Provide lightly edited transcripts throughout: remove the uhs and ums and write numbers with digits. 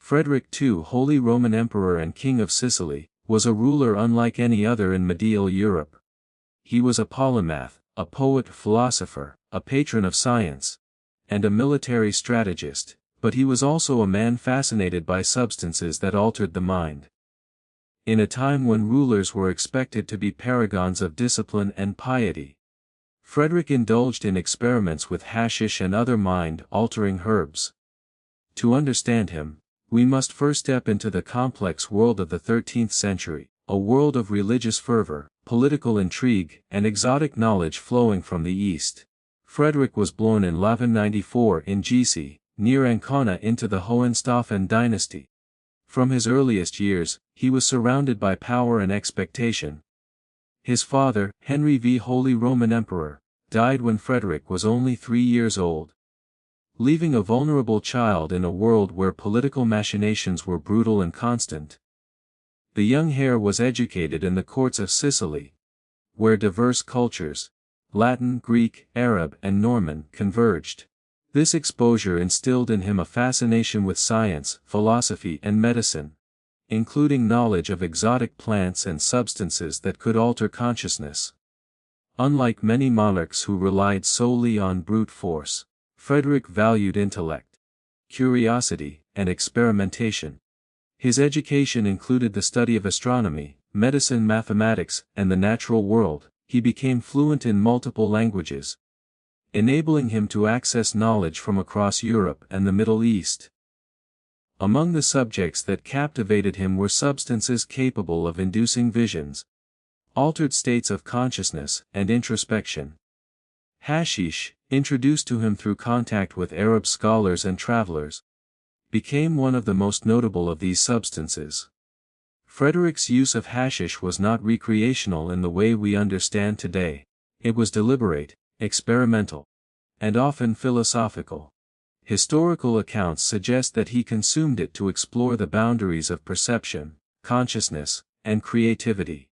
Frederick II, Holy Roman Emperor and King of Sicily, was a ruler unlike any other in medieval Europe. He was a polymath, a poet, philosopher, a patron of science, and a military strategist, but he was also a man fascinated by substances that altered the mind. In a time when rulers were expected to be paragons of discipline and piety, Frederick indulged in experiments with hashish and other mind-altering herbs. To understand him, we must first step into the complex world of the 13th century, a world of religious fervor, political intrigue, and exotic knowledge flowing from the East. Frederick was born in 1194 in Gisi, near Ancona into the Hohenstaufen dynasty. From his earliest years, he was surrounded by power and expectation. His father, Henry V, Holy Roman Emperor, died when Frederick was only 3 years old, leaving a vulnerable child in a world where political machinations were brutal and constant. The young heir was educated in the courts of Sicily, where diverse cultures, Latin, Greek, Arab, and Norman, converged. This exposure instilled in him a fascination with science, philosophy, and medicine, including knowledge of exotic plants and substances that could alter consciousness. Unlike many monarchs who relied solely on brute force, Frederick valued intellect, curiosity, and experimentation. His education included the study of astronomy, medicine, mathematics, and the natural world. He became fluent in multiple languages, enabling him to access knowledge from across Europe and the Middle East. Among the subjects that captivated him were substances capable of inducing visions, altered states of consciousness, and introspection. Hashish, introduced to him through contact with Arab scholars and travelers, became one of the most notable of these substances. Frederick's use of hashish was not recreational in the way we understand today. It was deliberate, experimental, and often philosophical. Historical accounts suggest that he consumed it to explore the boundaries of perception, consciousness, and creativity.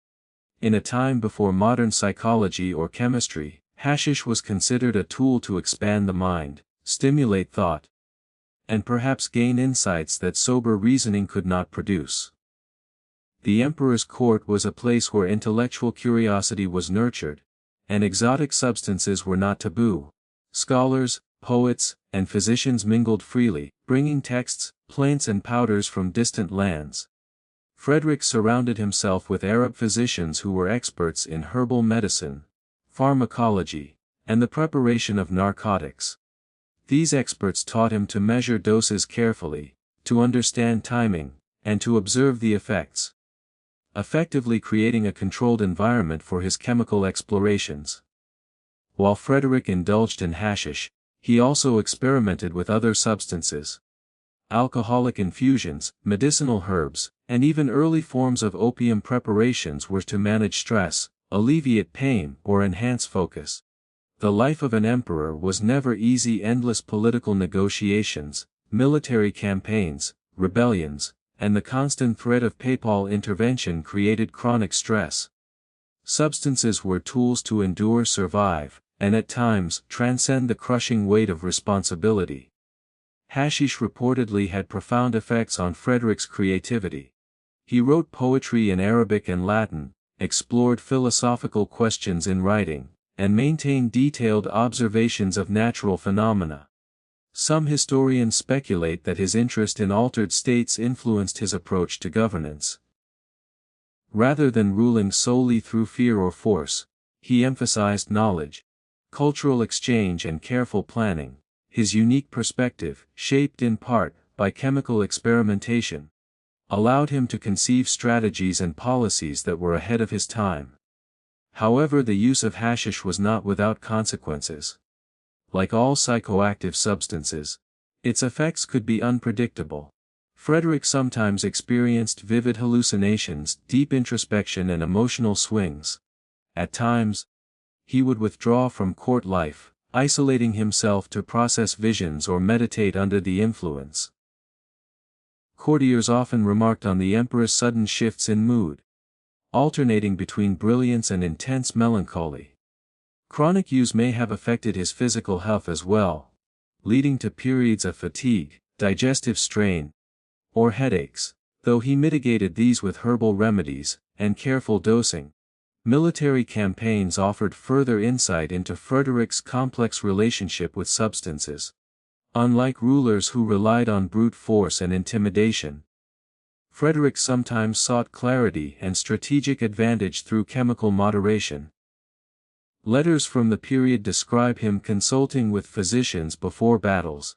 In a time before modern psychology or chemistry, hashish was considered a tool to expand the mind, stimulate thought, and perhaps gain insights that sober reasoning could not produce. The emperor's court was a place where intellectual curiosity was nurtured, and exotic substances were not taboo. Scholars, poets, and physicians mingled freely, bringing texts, plants and powders from distant lands. Frederick surrounded himself with Arab physicians who were experts in herbal medicine, pharmacology, and the preparation of narcotics. These experts taught him to measure doses carefully, to understand timing, and to observe the effects, effectively creating a controlled environment for his chemical explorations. While Frederick indulged in hashish, he also experimented with other substances. Alcoholic infusions, medicinal herbs, and even early forms of opium preparations were to manage stress, alleviate pain, or enhance focus. The life of an emperor was never easy. Endless political negotiations, military campaigns, rebellions, and the constant threat of papal intervention created chronic stress. Substances were tools to endure, survive, and at times transcend the crushing weight of responsibility. Hashish reportedly had profound effects on Frederick's creativity. He wrote poetry in Arabic and Latin, explored philosophical questions in writing, and maintained detailed observations of natural phenomena. Some historians speculate that his interest in altered states influenced his approach to governance. Rather than ruling solely through fear or force, he emphasized knowledge, cultural exchange, and careful planning. His unique perspective, shaped in part by chemical experimentation, allowed him to conceive strategies and policies that were ahead of his time. However, the use of hashish was not without consequences. Like all psychoactive substances, its effects could be unpredictable. Frederick sometimes experienced vivid hallucinations, deep introspection, and emotional swings. At times, he would withdraw from court life, isolating himself to process visions or meditate under the influence. Courtiers often remarked on the emperor's sudden shifts in mood, alternating between brilliance and intense melancholy. Chronic use may have affected his physical health as well, leading to periods of fatigue, digestive strain, or headaches, though he mitigated these with herbal remedies and careful dosing. Military campaigns offered further insight into Frederick's complex relationship with substances. Unlike rulers who relied on brute force and intimidation, Frederick sometimes sought clarity and strategic advantage through chemical moderation. Letters from the period describe him consulting with physicians before battles,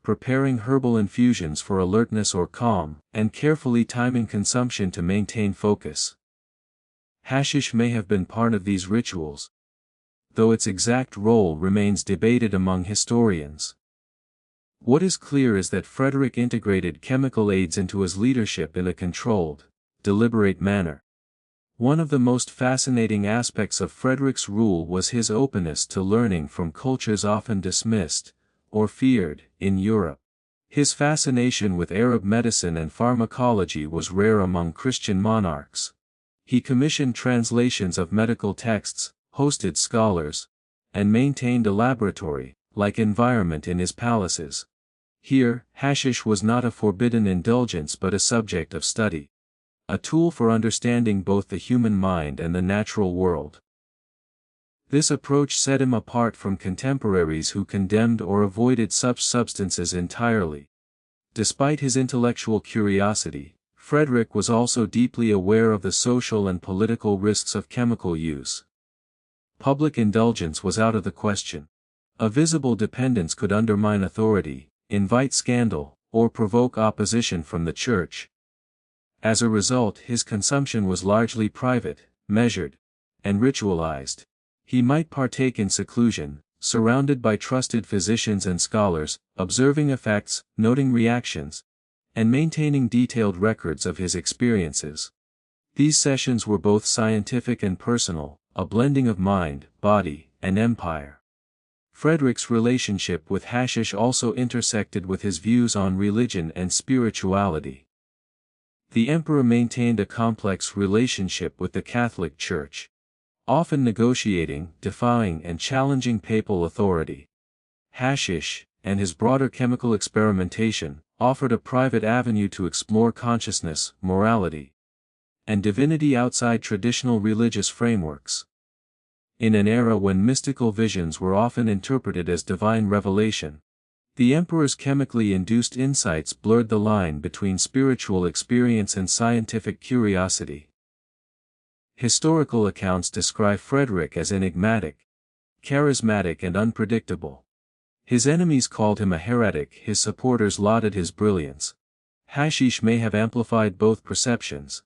preparing herbal infusions for alertness or calm, and carefully timing consumption to maintain focus. Hashish may have been part of these rituals, though its exact role remains debated among historians. What is clear is that Frederick integrated chemical aids into his leadership in a controlled, deliberate manner. One of the most fascinating aspects of Frederick's rule was his openness to learning from cultures often dismissed, or feared, in Europe. His fascination with Arab medicine and pharmacology was rare among Christian monarchs. He commissioned translations of medical texts, hosted scholars, and maintained a laboratory-like environment in his palaces. Here, hashish was not a forbidden indulgence but a subject of study, a tool for understanding both the human mind and the natural world. This approach set him apart from contemporaries who condemned or avoided such substances entirely. Despite his intellectual curiosity, Frederick was also deeply aware of the social and political risks of chemical use. Public indulgence was out of the question. A visible dependence could undermine authority, invite scandal, or provoke opposition from the Church. As a result, his consumption was largely private, measured, and ritualized. He might partake in seclusion, surrounded by trusted physicians and scholars, observing effects, noting reactions, and maintaining detailed records of his experiences. These sessions were both scientific and personal, a blending of mind, body, and empire. Frederick's relationship with hashish also intersected with his views on religion and spirituality. The emperor maintained a complex relationship with the Catholic Church, often negotiating, defying and challenging papal authority. Hashish, and his broader chemical experimentation, offered a private avenue to explore consciousness, morality, and divinity outside traditional religious frameworks. In an era when mystical visions were often interpreted as divine revelation, the emperor's chemically induced insights blurred the line between spiritual experience and scientific curiosity. Historical accounts describe Frederick as enigmatic, charismatic and unpredictable. His enemies called him a heretic, his supporters lauded his brilliance. Hashish may have amplified both perceptions.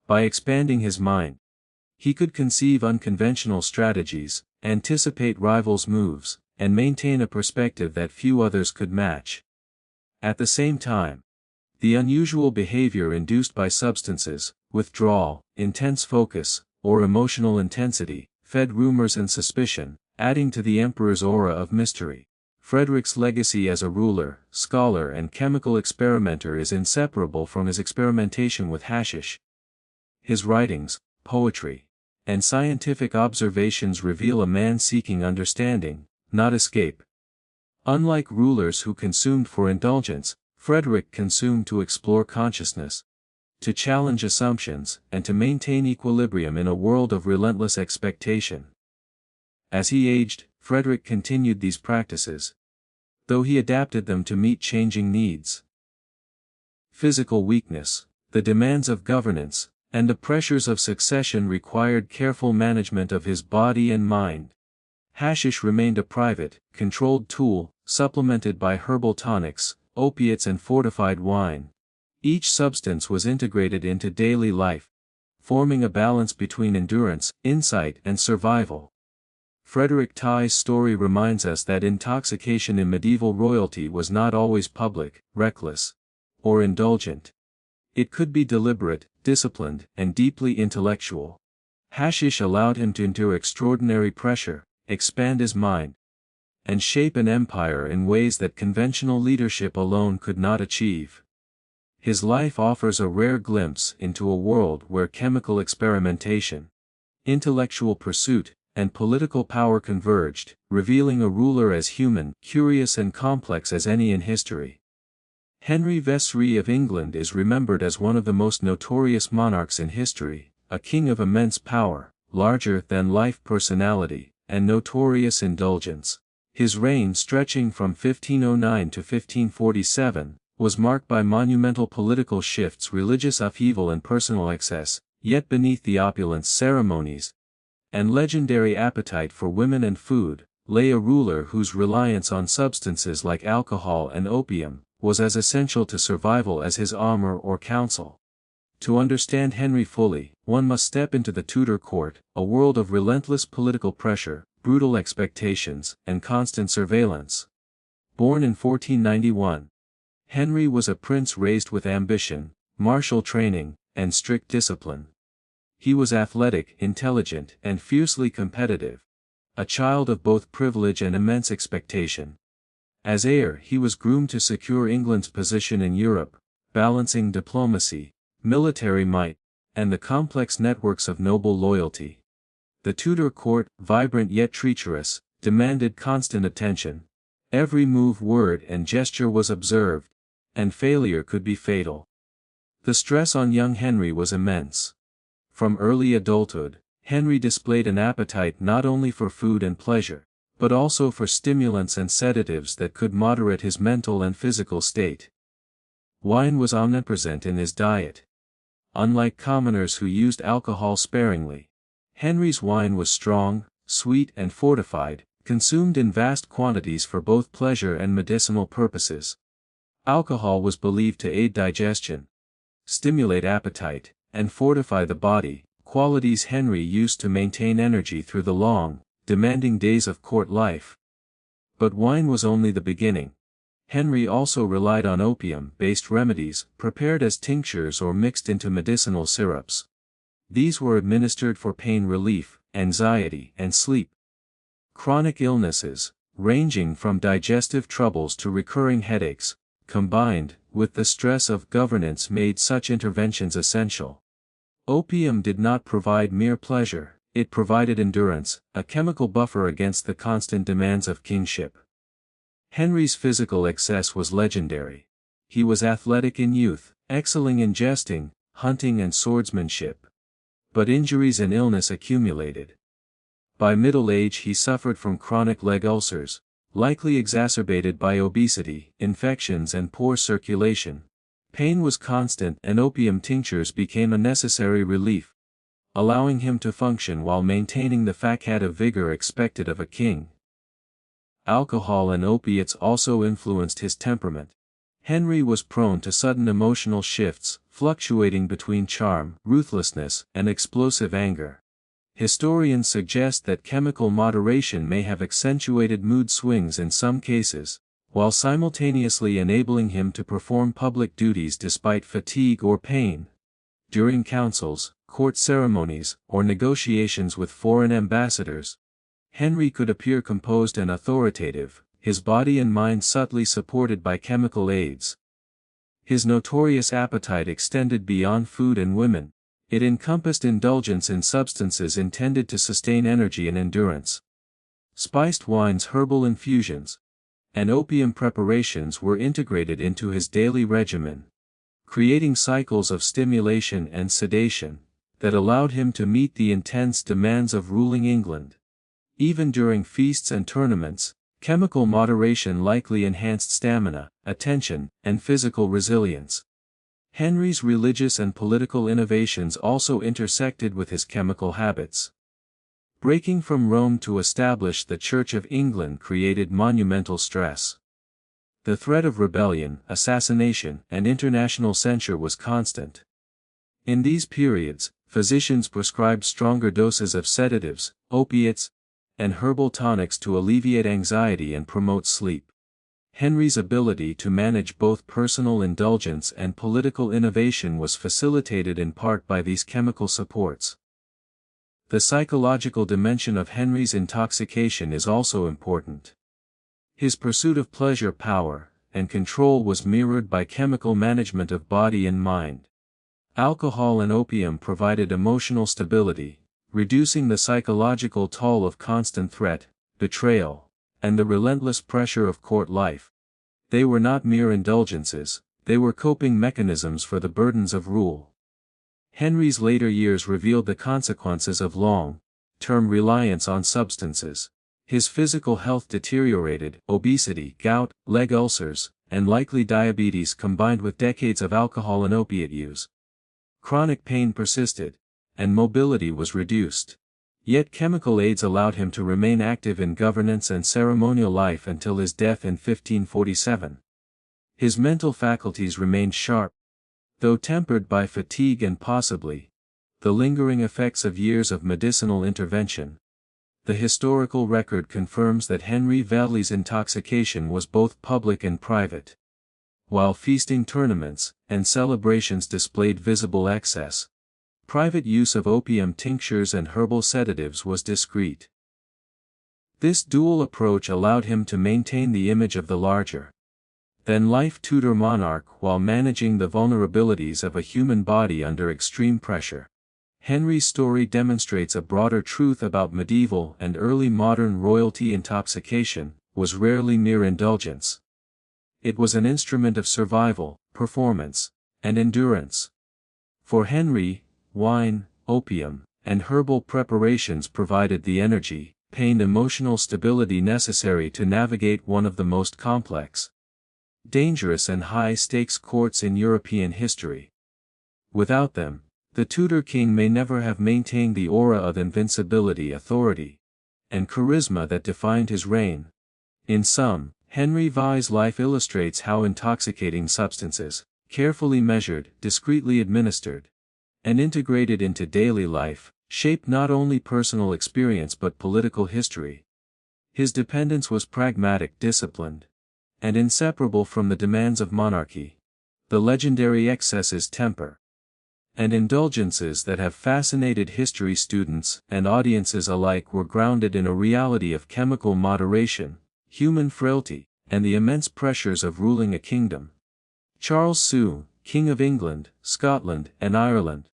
By expanding his mind, he could conceive unconventional strategies, anticipate rivals' moves, and maintain a perspective that few others could match. At the same time, the unusual behavior induced by substances, withdrawal, intense focus, or emotional intensity, fed rumors and suspicion, adding to the emperor's aura of mystery. Frederick's legacy as a ruler, scholar and chemical experimenter is inseparable from his experimentation with hashish. His writings, poetry, and scientific observations reveal a man seeking understanding, not escape. Unlike rulers who consumed for indulgence, Frederick consumed to explore consciousness, to challenge assumptions, and to maintain equilibrium in a world of relentless expectation. As he aged, Frederick continued these practices, though he adapted them to meet changing needs. Physical weakness, the demands of governance, and the pressures of succession required careful management of his body and mind. Hashish remained a private, controlled tool, supplemented by herbal tonics, opiates and fortified wine. Each substance was integrated into daily life, forming a balance between endurance, insight and survival. Frederick Tie's story reminds us that intoxication in medieval royalty was not always public, reckless, or indulgent. It could be deliberate, disciplined, and deeply intellectual. Hashish allowed him to endure extraordinary pressure, expand his mind, and shape an empire in ways that conventional leadership alone could not achieve. His life offers a rare glimpse into a world where chemical experimentation, intellectual pursuit, and political power converged, revealing a ruler as human, curious and complex as any in history. Henry VIII of England is remembered as one of the most notorious monarchs in history, a king of immense power, larger-than-life personality, and notorious indulgence. His reign, stretching from 1509 to 1547, was marked by monumental political shifts, religious upheaval and personal excess, yet beneath the opulence, ceremonies, and legendary appetite for women and food, lay a ruler whose reliance on substances like alcohol and opium was as essential to survival as his armor or counsel. To understand Henry fully, one must step into the Tudor court, a world of relentless political pressure, brutal expectations, and constant surveillance. Born in 1491, Henry was a prince raised with ambition, martial training, and strict discipline. He was athletic, intelligent, and fiercely competitive, a child of both privilege and immense expectation. As heir, he was groomed to secure England's position in Europe, balancing diplomacy, military might, and the complex networks of noble loyalty. The Tudor court, vibrant yet treacherous, demanded constant attention. Every move, word, and gesture was observed, and failure could be fatal. The stress on young Henry was immense. From early adulthood, Henry displayed an appetite not only for food and pleasure, but also for stimulants and sedatives that could moderate his mental and physical state. Wine was omnipresent in his diet. Unlike commoners who used alcohol sparingly, Henry's wine was strong, sweet and fortified, consumed in vast quantities for both pleasure and medicinal purposes. Alcohol was believed to aid digestion, stimulate appetite, and fortify the body, qualities Henry used to maintain energy through the long, demanding days of court life. But wine was only the beginning. Henry also relied on opium-based remedies, prepared as tinctures or mixed into medicinal syrups. These were administered for pain relief, anxiety, and sleep. Chronic illnesses, ranging from digestive troubles to recurring headaches, combined with the stress of governance, made such interventions essential. Opium did not provide mere pleasure, it provided endurance, a chemical buffer against the constant demands of kingship. Henry's physical excess was legendary. He was athletic in youth, excelling in jesting, hunting and swordsmanship. But injuries and illness accumulated. By middle age he suffered from chronic leg ulcers, likely exacerbated by obesity, infections and poor circulation. Pain was constant and opium tinctures became a necessary relief, allowing him to function while maintaining the facade of vigor expected of a king. Alcohol and opiates also influenced his temperament. Henry was prone to sudden emotional shifts, fluctuating between charm, ruthlessness, and explosive anger. Historians suggest that chemical moderation may have accentuated mood swings in some cases, while simultaneously enabling him to perform public duties despite fatigue or pain. During councils, court ceremonies, or negotiations with foreign ambassadors, Henry could appear composed and authoritative, his body and mind subtly supported by chemical aids. His notorious appetite extended beyond food and women. It encompassed indulgence in substances intended to sustain energy and endurance. Spiced wines, herbal infusions, and opium preparations were integrated into his daily regimen, creating cycles of stimulation and sedation that allowed him to meet the intense demands of ruling England. Even during feasts and tournaments, chemical moderation likely enhanced stamina, attention, and physical resilience. Henry's religious and political innovations also intersected with his chemical habits. Breaking from Rome to establish the Church of England created monumental stress. The threat of rebellion, assassination, and international censure was constant. In these periods, physicians prescribed stronger doses of sedatives, opiates, and herbal tonics to alleviate anxiety and promote sleep. Henry's ability to manage both personal indulgence and political innovation was facilitated in part by these chemical supports. The psychological dimension of Henry's intoxication is also important. His pursuit of pleasure, power, and control was mirrored by chemical management of body and mind. Alcohol and opium provided emotional stability, reducing the psychological toll of constant threat, betrayal, and the relentless pressure of court life. They were not mere indulgences, they were coping mechanisms for the burdens of rule. Henry's later years revealed the consequences of long-term reliance on substances. His physical health deteriorated, obesity, gout, leg ulcers, and likely diabetes combined with decades of alcohol and opiate use. Chronic pain persisted, and mobility was reduced. Yet chemical aids allowed him to remain active in governance and ceremonial life until his death in 1547. His mental faculties remained sharp, though tempered by fatigue and possibly the lingering effects of years of medicinal intervention. The historical record confirms that Henry Valley's intoxication was both public and private. While feasting tournaments and celebrations displayed visible excess, private use of opium tinctures and herbal sedatives was discreet. This dual approach allowed him to maintain the image of the larger-than-life Tudor monarch while managing the vulnerabilities of a human body under extreme pressure. Henry's story demonstrates a broader truth about medieval and early modern royalty. Intoxication was rarely mere indulgence. It was an instrument of survival, performance, and endurance. For Henry, wine, opium, and herbal preparations provided the energy, pain, emotional stability necessary to navigate one of the most complex, dangerous and high-stakes courts in European history. Without them, the Tudor king may never have maintained the aura of invincibility, authority, and charisma that defined his reign. In sum, Henry Valley's life illustrates how intoxicating substances, carefully measured, discreetly administered, and integrated into daily life, shaped not only personal experience but political history. His dependence was pragmatic, disciplined, and inseparable from the demands of monarchy. The legendary excesses, temper, and indulgences that have fascinated history students and audiences alike were grounded in a reality of chemical moderation, human frailty, and the immense pressures of ruling a kingdom. Charles II, King of England, Scotland, and Ireland,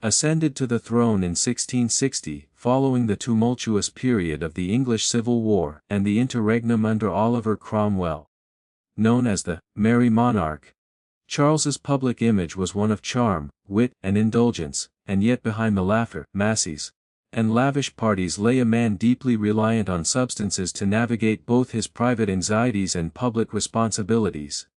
ascended to the throne in 1660, following the tumultuous period of the English Civil War and the interregnum under Oliver Cromwell. Known as the Merry Monarch, Charles's public image was one of charm, wit, and indulgence, and yet behind the laughter, masses, and lavish parties lay a man deeply reliant on substances to navigate both his private anxieties and public responsibilities.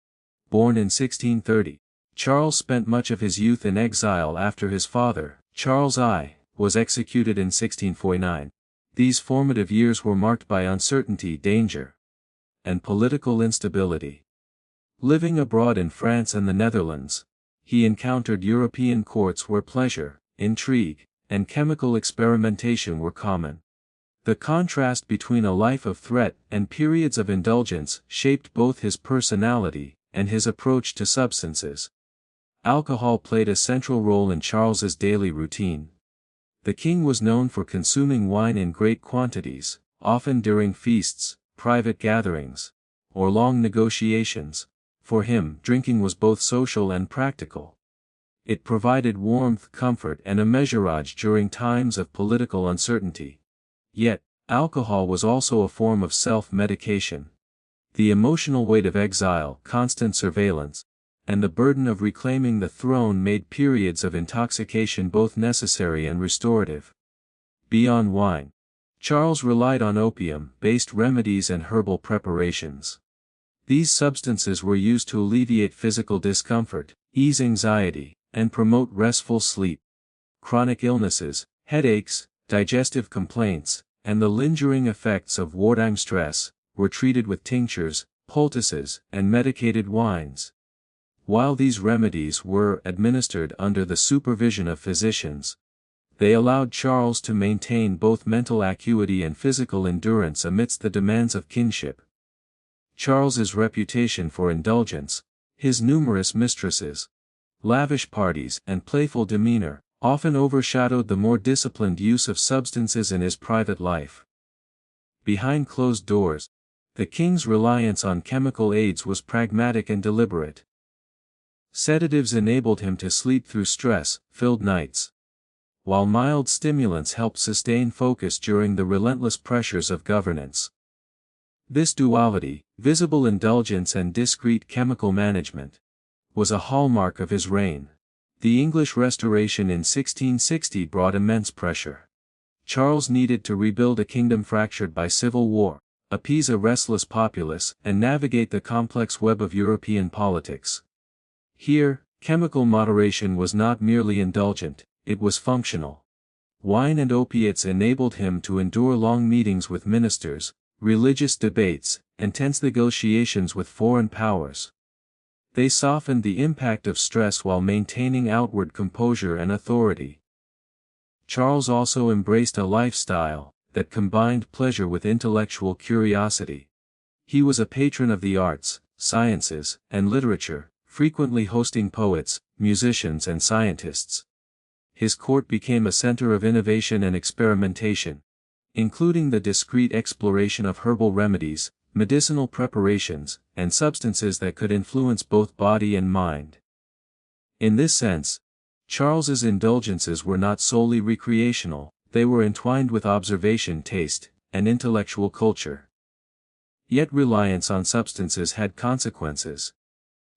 Born in 1630, Charles spent much of his youth in exile after his father, Charles I, was executed in 1649. These formative years were marked by uncertainty, danger, and political instability. Living abroad in France and the Netherlands, he encountered European courts where pleasure, intrigue, and chemical experimentation were common. The contrast between a life of threat and periods of indulgence shaped both his personality and his approach to substances. Alcohol played a central role in Charles's daily routine. The king was known for consuming wine in great quantities, often during feasts, private gatherings, or long negotiations. For him, drinking was both social and practical. It provided warmth, comfort, and a mesurage during times of political uncertainty. Yet, alcohol was also a form of self-medication. The emotional weight of exile, constant surveillance, and the burden of reclaiming the throne made periods of intoxication both necessary and restorative. Beyond wine, Charles relied on opium-based remedies and herbal preparations. These substances were used to alleviate physical discomfort, ease anxiety, and promote restful sleep. Chronic illnesses, headaches, digestive complaints, and the lingering effects of wartime stress, were treated with tinctures, poultices, and medicated wines. While these remedies were administered under the supervision of physicians, they allowed Charles to maintain both mental acuity and physical endurance amidst the demands of kingship. Charles's reputation for indulgence, his numerous mistresses, lavish parties, and playful demeanor, often overshadowed the more disciplined use of substances in his private life. Behind closed doors, the king's reliance on chemical aids was pragmatic and deliberate. Sedatives enabled him to sleep through stress-filled nights, while mild stimulants helped sustain focus during the relentless pressures of governance. This duality, visible indulgence and discreet chemical management, was a hallmark of his reign. The English Restoration in 1660 brought immense pressure. Charles needed to rebuild a kingdom fractured by civil war, appease a restless populace, and navigate the complex web of European politics. Here, chemical moderation was not merely indulgent, it was functional. Wine and opiates enabled him to endure long meetings with ministers, religious debates, and tense negotiations with foreign powers. They softened the impact of stress while maintaining outward composure and authority. Charles also embraced a lifestyle that combined pleasure with intellectual curiosity. He was a patron of the arts, sciences, and literature, frequently hosting poets, musicians, and scientists. His court became a center of innovation and experimentation, including the discreet exploration of herbal remedies, medicinal preparations, and substances that could influence both body and mind. In this sense, Charles's indulgences were not solely recreational, they were entwined with observation, taste, and intellectual culture. Yet reliance on substances had consequences.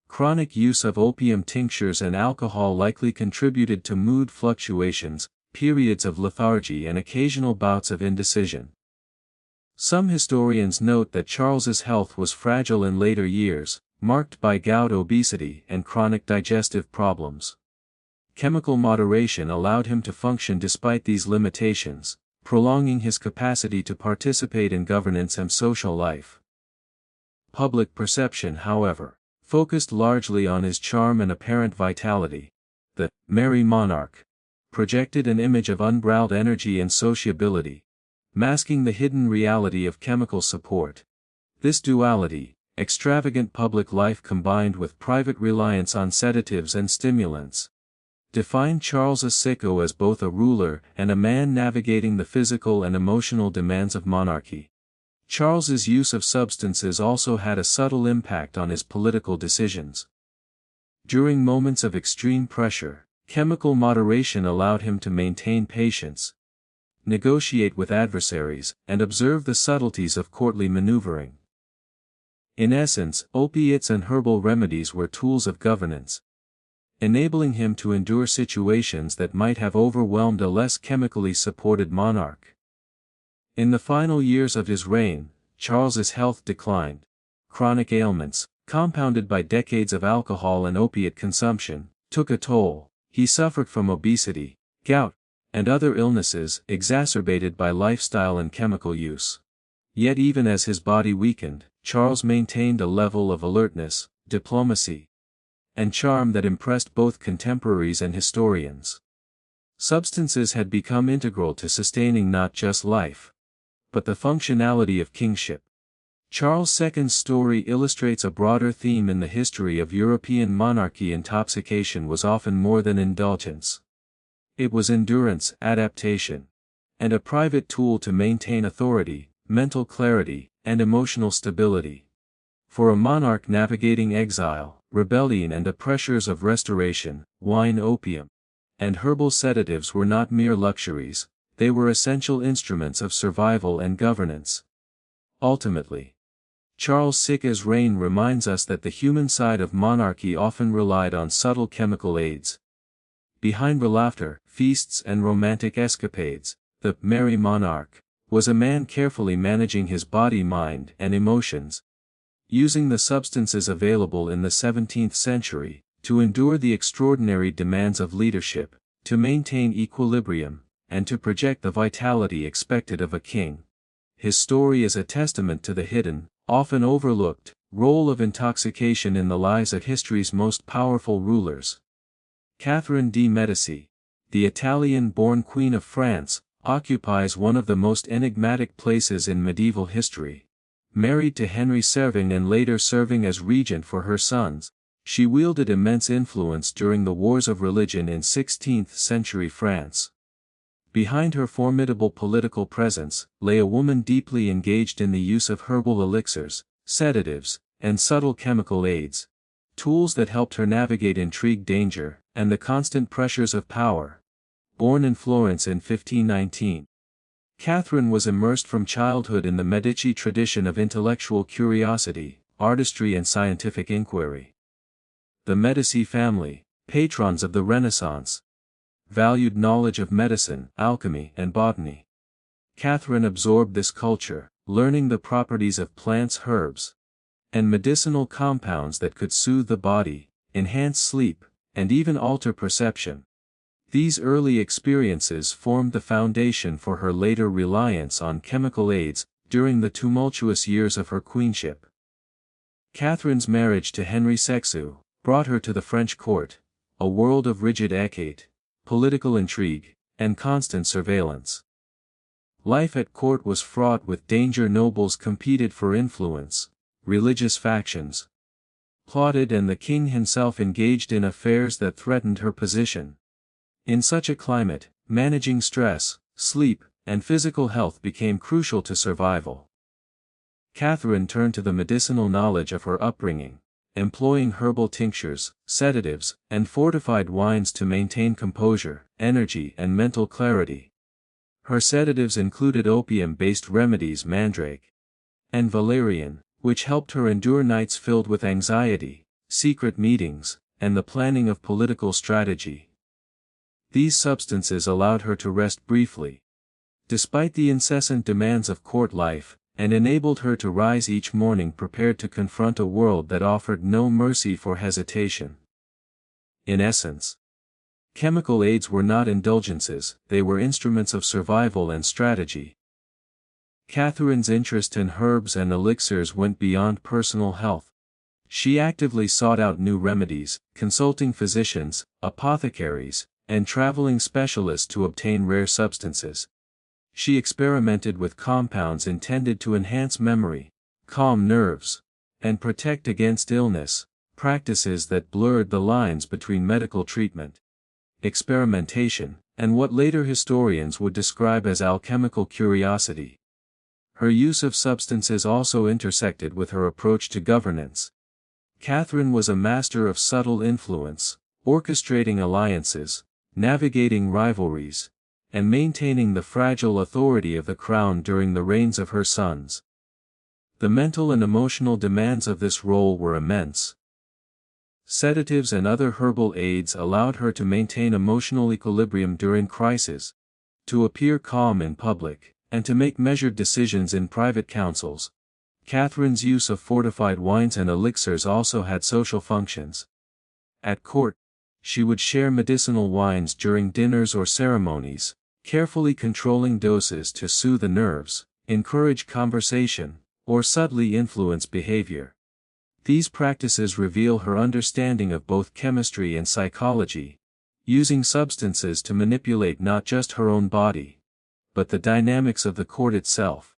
Chronic use of opium tinctures and alcohol likely contributed to mood fluctuations, periods of lethargy, and occasional bouts of indecision. Some historians note that Charles's health was fragile in later years, marked by gout, obesity, and chronic digestive problems. Chemical moderation allowed him to function despite these limitations, prolonging his capacity to participate in governance and social life. Public perception, however, focused largely on his charm and apparent vitality. The merry monarch projected an image of unbridled energy and sociability, masking the hidden reality of chemical support. This duality, extravagant public life combined with private reliance on sedatives and stimulants, defined Charles Sicko as both a ruler and a man navigating the physical and emotional demands of monarchy. Charles's use of substances also had a subtle impact on his political decisions. During moments of extreme pressure, chemical moderation allowed him to maintain patience, negotiate with adversaries, and observe the subtleties of courtly maneuvering. In essence, opiates and herbal remedies were tools of governance, enabling him to endure situations that might have overwhelmed a less chemically supported monarch. In the final years of his reign, Charles's health declined. Chronic ailments, compounded by decades of alcohol and opiate consumption, took a toll. He suffered from obesity, gout, and other illnesses exacerbated by lifestyle and chemical use. Yet even as his body weakened, Charles maintained a level of alertness, diplomacy, and charm that impressed both contemporaries and historians. Substances had become integral to sustaining not just life, but the functionality of kingship. Charles II's story illustrates a broader theme in the history of European monarchy. Intoxication was often more than indulgence. It was endurance, adaptation, and a private tool to maintain authority, mental clarity, and emotional stability. For a monarch navigating exile, rebellion, and the pressures of restoration, wine, opium, and herbal sedatives were not mere luxuries, they were essential instruments of survival and governance. Ultimately, Charles VI's reign reminds us that the human side of monarchy often relied on subtle chemical aids. Behind laughter, feasts, and romantic escapades, the merry monarch was a man carefully managing his body, mind, and emotions, using the substances available in the 17th century to endure the extraordinary demands of leadership, to maintain equilibrium, and to project the vitality expected of a king. His story is a testament to the hidden, often overlooked, role of intoxication in the lives of history's most powerful rulers. Catherine de' Medici, the Italian-born Queen of France, occupies one of the most enigmatic places in medieval history. Married to Henry Serving and later serving as regent for her sons, she wielded immense influence during the wars of religion in 16th-century France. Behind her formidable political presence lay a woman deeply engaged in the use of herbal elixirs, sedatives, and subtle chemical aids, tools that helped her navigate intrigue, danger, and the constant pressures of power. Born in Florence in 1519, Catherine was immersed from childhood in the Medici tradition of intellectual curiosity, artistry, and scientific inquiry. the Medici family, patrons of the Renaissance, valued knowledge of medicine, alchemy, and botany. Catherine absorbed this culture, learning the properties of plants, herbs, and medicinal compounds that could soothe the body, enhance sleep, and even alter perception. These early experiences formed the foundation for her later reliance on chemical aids during the tumultuous years of her queenship. Catherine's marriage to Henry VI brought her to the French court, a world of rigid etiquette, political intrigue, and constant surveillance. Life at court was fraught with danger. Nobles competed for influence, religious factions plotted, and the king himself engaged in affairs that threatened her position. In such a climate, managing stress, sleep, and physical health became crucial to survival. Catherine turned to the medicinal knowledge of her upbringing, employing herbal tinctures, sedatives, and fortified wines to maintain composure, energy, and mental clarity. Her sedatives included opium-based remedies, mandrake and valerian, which helped her endure nights filled with anxiety, secret meetings, and the planning of political strategy. These substances allowed her to rest briefly, despite the incessant demands of court life, and enabled her to rise each morning prepared to confront a world that offered no mercy for hesitation. In essence, chemical aids were not indulgences, they were instruments of survival and strategy. Catherine's interest in herbs and elixirs went beyond personal health. She actively sought out new remedies, consulting physicians, apothecaries, and traveling specialists to obtain rare substances. She experimented with compounds intended to enhance memory, calm nerves, and protect against illness, practices that blurred the lines between medical treatment, experimentation, and what later historians would describe as alchemical curiosity. Her use of substances also intersected with her approach to governance. Catherine was a master of subtle influence, orchestrating alliances, navigating rivalries, and maintaining the fragile authority of the crown during the reigns of her sons. The mental and emotional demands of this role were immense. Sedatives and other herbal aids allowed her to maintain emotional equilibrium during crises, to appear calm in public, and to make measured decisions in private councils. Catherine's use of fortified wines and elixirs also had social functions. At court, she would share medicinal wines during dinners or ceremonies, carefully controlling doses to soothe the nerves, encourage conversation, or subtly influence behavior. These practices reveal her understanding of both chemistry and psychology, using substances to manipulate not just her own body, but the dynamics of the court itself.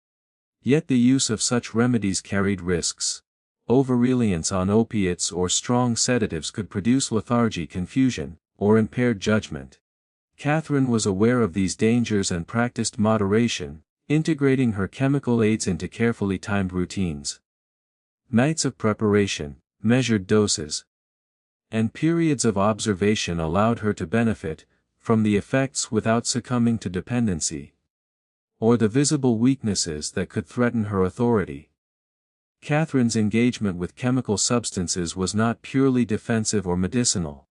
Yet the use of such remedies carried risks. Over-reliance on opiates or strong sedatives could produce lethargy, confusion, or impaired judgment. Catherine was aware of these dangers and practiced moderation, integrating her chemical aids into carefully timed routines. Nights of preparation, measured doses, and periods of observation allowed her to benefit from the effects without succumbing to dependency or the visible weaknesses that could threaten her authority. Catherine's engagement with chemical substances was not purely defensive or medicinal.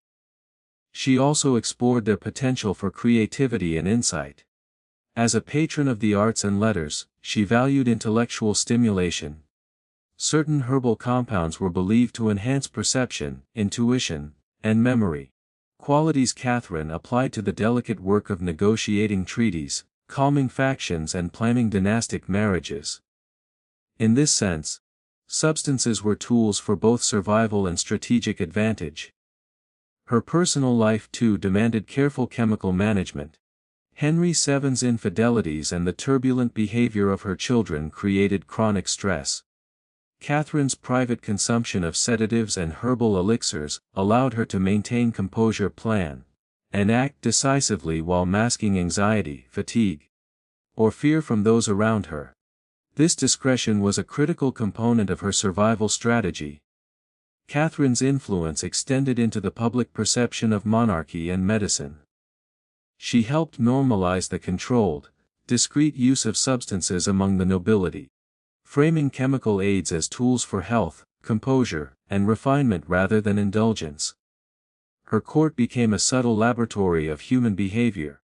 She also explored their potential for creativity and insight. As a patron of the arts and letters, she valued intellectual stimulation. Certain herbal compounds were believed to enhance perception, intuition, and memory, qualities Catherine applied to the delicate work of negotiating treaties, calming factions, and planning dynastic marriages. In this sense, substances were tools for both survival and strategic advantage. Her personal life too demanded careful chemical management. Henry VII's infidelities and the turbulent behavior of her children created chronic stress. Catherine's private consumption of sedatives and herbal elixirs allowed her to maintain composure, plan, and act decisively while masking anxiety, fatigue, or fear from those around her. This discretion was a critical component of her survival strategy. Catherine's influence extended into the public perception of monarchy and medicine. She helped normalize the controlled, discreet use of substances among the nobility, framing chemical aids as tools for health, composure, and refinement rather than indulgence. Her court became a subtle laboratory of human behavior,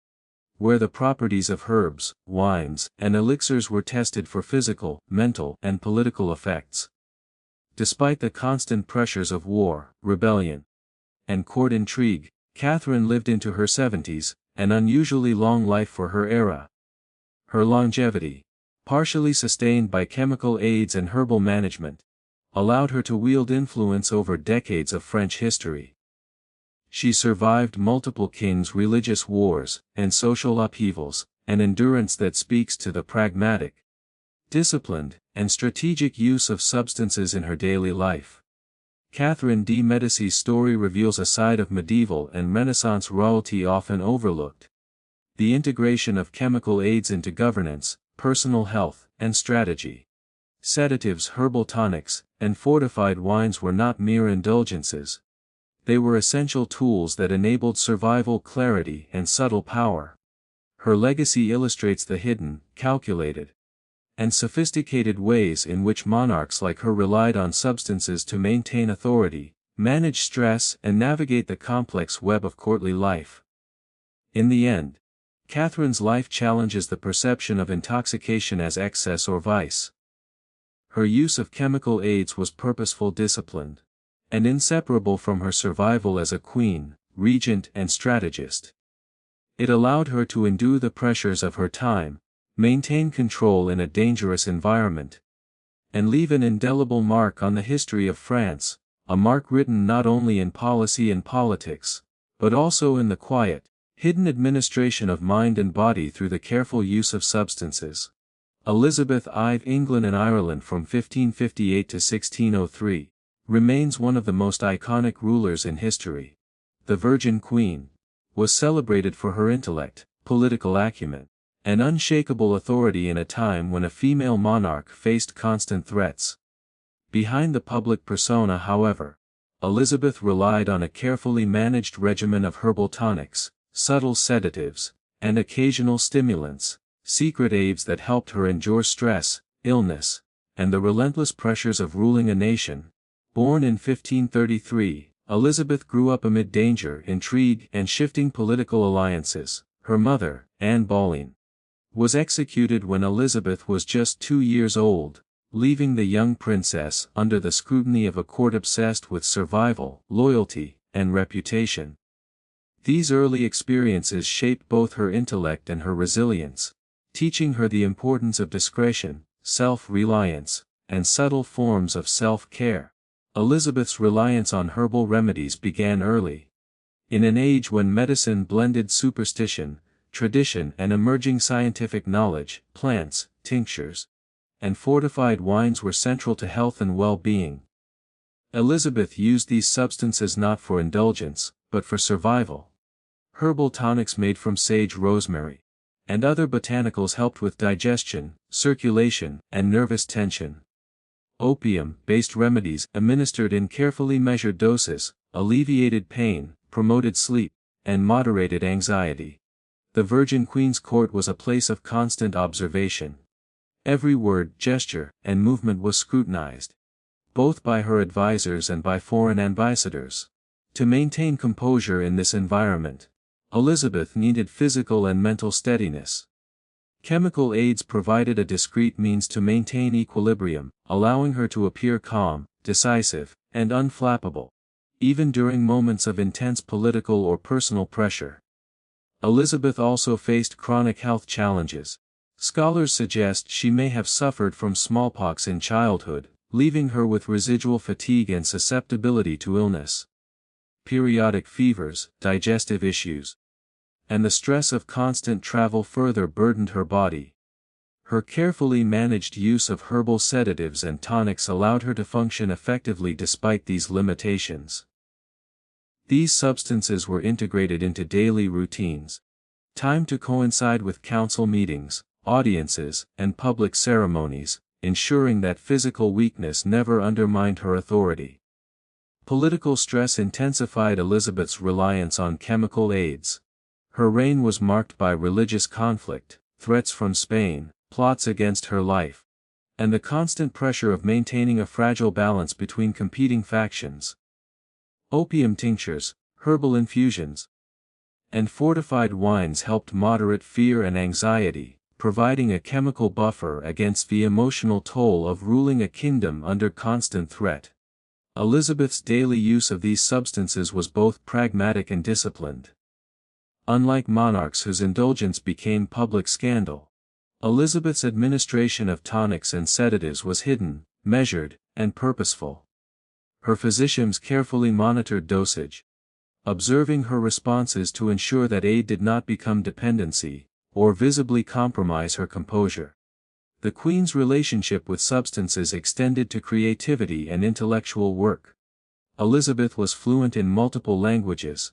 where the properties of herbs, wines, and elixirs were tested for physical, mental, and political effects. Despite the constant pressures of war, rebellion, and court intrigue, Catherine lived into her 70s, an unusually long life for her era. Her longevity, partially sustained by chemical aids and herbal management, allowed her to wield influence over decades of French history. She survived multiple kings' religious wars and social upheavals, an endurance that speaks to the pragmatic, disciplined, and strategic use of substances in her daily life. Catherine de' Medici's story reveals a side of medieval and Renaissance royalty often overlooked: the integration of chemical aids into governance, personal health, and strategy. Sedatives, herbal tonics, and fortified wines were not mere indulgences. They were essential tools that enabled survival, clarity, and subtle power. Her legacy illustrates the hidden, calculated, and sophisticated ways in which monarchs like her relied on substances to maintain authority, manage stress, and navigate the complex web of courtly life. In the end, Catherine's life challenges the perception of intoxication as excess or vice. Her use of chemical aids was purposeful, disciplined, and inseparable from her survival as a queen, regent, and strategist. It allowed her to endure the pressures of her time, maintain control in a dangerous environment, and leave an indelible mark on the history of France, a mark written not only in policy and politics, but also in the quiet, hidden administration of mind and body through the careful use of substances. Elizabeth I of England and Ireland from 1558 to 1603, remains one of the most iconic rulers in history. The Virgin Queen was celebrated for her intellect, political acumen, and unshakable authority in a time when a female monarch faced constant threats. Behind the public persona, however, Elizabeth relied on a carefully managed regimen of herbal tonics, subtle sedatives, and occasional stimulants, secret aids that helped her endure stress, illness, and the relentless pressures of ruling a nation. Born in 1533, Elizabeth grew up amid danger, intrigue, and shifting political alliances. Her mother, Anne Boleyn, was executed when Elizabeth was just 2 years old, leaving the young princess under the scrutiny of a court obsessed with survival, loyalty, and reputation. These early experiences shaped both her intellect and her resilience, teaching her the importance of discretion, self-reliance, and subtle forms of self-care. Elizabeth's reliance on herbal remedies began early. In an age when medicine blended superstition, tradition, and emerging scientific knowledge, plants, tinctures, and fortified wines were central to health and well-being. Elizabeth used these substances not for indulgence, but for survival. Herbal tonics made from sage, rosemary, and other botanicals helped with digestion, circulation, and nervous tension. Opium-based remedies, administered in carefully measured doses, alleviated pain, promoted sleep, and moderated anxiety. The Virgin Queen's court was a place of constant observation. Every word, gesture, and movement was scrutinized, both by her advisors and by foreign ambassadors. To maintain composure in this environment, Elizabeth needed physical and mental steadiness. Chemical aids provided a discreet means to maintain equilibrium, allowing her to appear calm, decisive, and unflappable, even during moments of intense political or personal pressure. Elizabeth also faced chronic health challenges. Scholars suggest she may have suffered from smallpox in childhood, leaving her with residual fatigue and susceptibility to illness. Periodic fevers, digestive issues, and the stress of constant travel further burdened her body. Her carefully managed use of herbal sedatives and tonics allowed her to function effectively despite these limitations. These substances were integrated into daily routines, timed to coincide with council meetings, audiences, and public ceremonies, ensuring that physical weakness never undermined her authority. Political stress intensified Elizabeth's reliance on chemical aids. Her reign was marked by religious conflict, threats from Spain, plots against her life, and the constant pressure of maintaining a fragile balance between competing factions. Opium tinctures, herbal infusions, and fortified wines helped moderate fear and anxiety, providing a chemical buffer against the emotional toll of ruling a kingdom under constant threat. Elizabeth's daily use of these substances was both pragmatic and disciplined. Unlike monarchs whose indulgence became public scandal, Elizabeth's administration of tonics and sedatives was hidden, measured, and purposeful. Her physicians carefully monitored dosage, observing her responses to ensure that aid did not become dependency, or visibly compromise her composure. The Queen's relationship with substances extended to creativity and intellectual work. Elizabeth was fluent in multiple languages,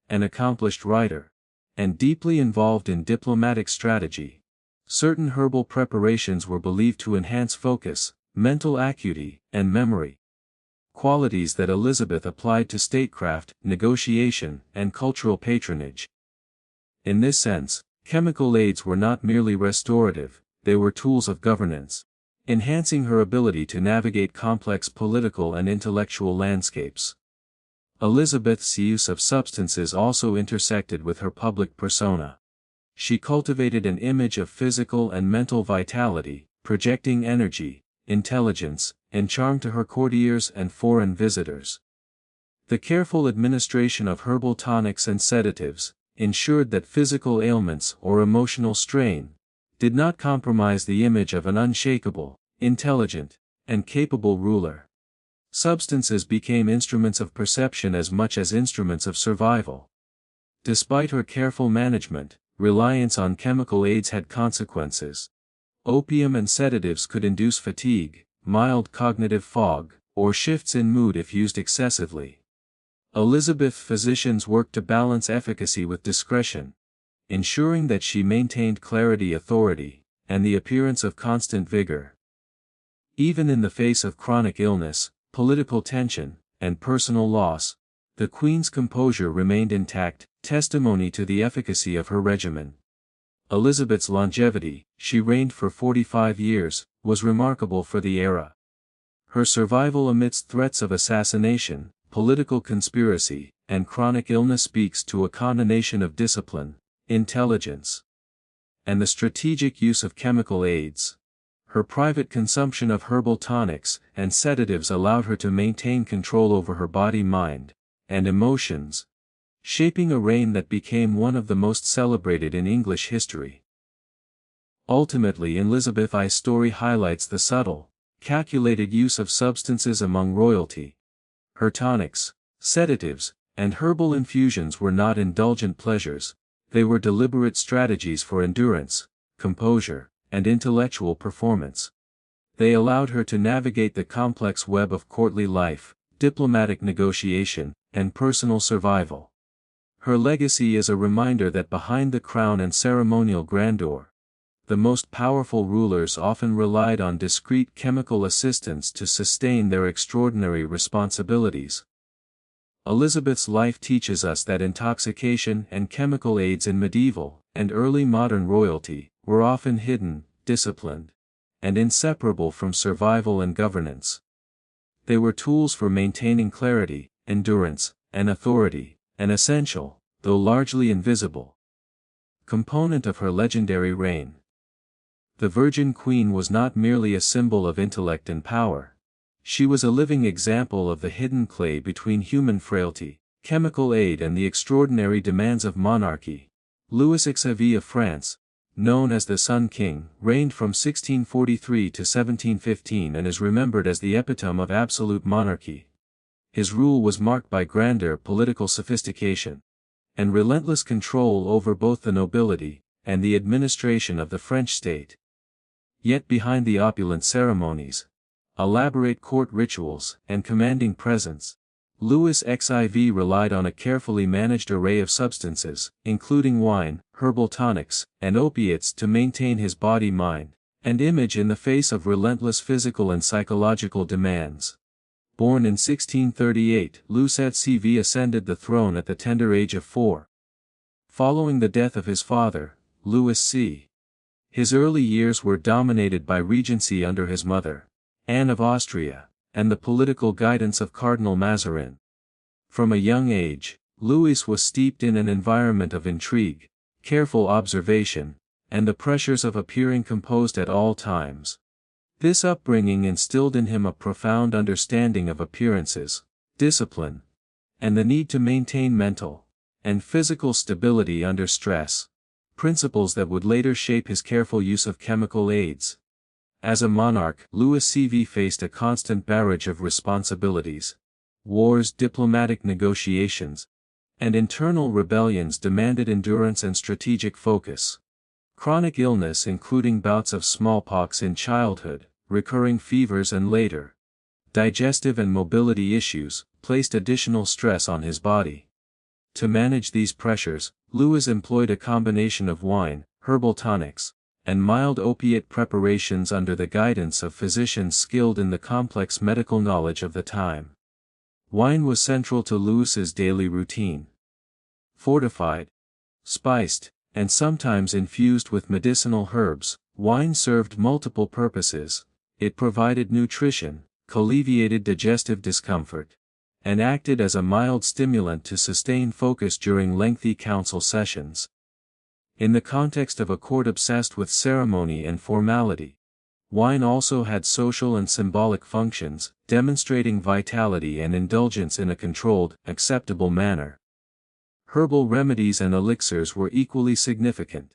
an accomplished writer, and deeply involved in diplomatic strategy. Certain herbal preparations were believed to enhance focus, mental acuity, and memory. Qualities that Elizabeth applied to statecraft, negotiation, and cultural patronage. In this sense, chemical aids were not merely restorative, they were tools of governance, enhancing her ability to navigate complex political and intellectual landscapes. Elizabeth's use of substances also intersected with her public persona. She cultivated an image of physical and mental vitality, projecting energy, intelligence, and charm to her courtiers and foreign visitors. The careful administration of herbal tonics and sedatives ensured that physical ailments or emotional strain did not compromise the image of an unshakable, intelligent, and capable ruler. Substances became instruments of perception as much as instruments of survival. Despite her careful management, reliance on chemical aids had consequences. Opium and sedatives could induce fatigue, mild cognitive fog, or shifts in mood if used excessively. Elizabeth's physicians worked to balance efficacy with discretion, ensuring that she maintained clarity, authority, and the appearance of constant vigor. Even in the face of chronic illness, political tension, and personal loss, the Queen's composure remained intact, testimony to the efficacy of her regimen. Elizabeth's longevity, she reigned for 45 years, was remarkable for the era. Her survival amidst threats of assassination, political conspiracy, and chronic illness speaks to a combination of discipline, intelligence, and the strategic use of chemical aids. Her private consumption of herbal tonics and sedatives allowed her to maintain control over her body, mind, and emotions, shaping a reign that became one of the most celebrated in English history. Ultimately, Elizabeth's story highlights the subtle, calculated use of substances among royalty. Her tonics, sedatives, and herbal infusions were not indulgent pleasures, they were deliberate strategies for endurance, composure, and intellectual performance. They allowed her to navigate the complex web of courtly life, diplomatic negotiation, and personal survival. Her legacy is a reminder that behind the crown and ceremonial grandeur, the most powerful rulers often relied on discreet chemical assistance to sustain their extraordinary responsibilities. Elizabeth's life teaches us that intoxication and chemical aids in medieval and early modern royalty were often hidden, disciplined, and inseparable from survival and governance. They were tools for maintaining clarity, endurance, and authority, an essential, though largely invisible, component of her legendary reign. The Virgin Queen was not merely a symbol of intellect and power. She was a living example of the hidden clay between human frailty, chemical aid, and the extraordinary demands of monarchy. Louis XVI of France, known as the Sun King, reigned from 1643 to 1715 and is remembered as the epitome of absolute monarchy. His rule was marked by grandeur, political sophistication, and relentless control over both the nobility and the administration of the French state. Yet behind the opulent ceremonies, elaborate court rituals, and commanding presence, Louis XVI relied on a carefully managed array of substances, including wine, herbal tonics, and opiates to maintain his body, mind, and image in the face of relentless physical and psychological demands. Born in 1638, Louis XVI ascended the throne at the tender age of 4. Following the death of his father, Louis XVI His early years were dominated by regency under his mother, Anne of Austria, and the political guidance of Cardinal Mazarin. From a young age, Louis was steeped in an environment of intrigue, careful observation, and the pressures of appearing composed at all times. This upbringing instilled in him a profound understanding of appearances, discipline, and the need to maintain mental and physical stability under stress, principles that would later shape his careful use of chemical aids. As a monarch, Louis CV faced a constant barrage of responsibilities. Wars, diplomatic negotiations, and internal rebellions demanded endurance and strategic focus. Chronic illness, including bouts of smallpox in childhood, recurring fevers and later digestive and mobility issues, placed additional stress on his body. To manage these pressures, Louis employed a combination of wine, herbal tonics, and mild opiate preparations under the guidance of physicians skilled in the complex medical knowledge of the time. Wine was central to Louis's daily routine. Fortified, spiced, and sometimes infused with medicinal herbs, wine served multiple purposes. It provided nutrition, alleviated digestive discomfort, and acted as a mild stimulant to sustain focus during lengthy council sessions. In the context of a court obsessed with ceremony and formality, wine also had social and symbolic functions, demonstrating vitality and indulgence in a controlled, acceptable manner. Herbal remedies and elixirs were equally significant.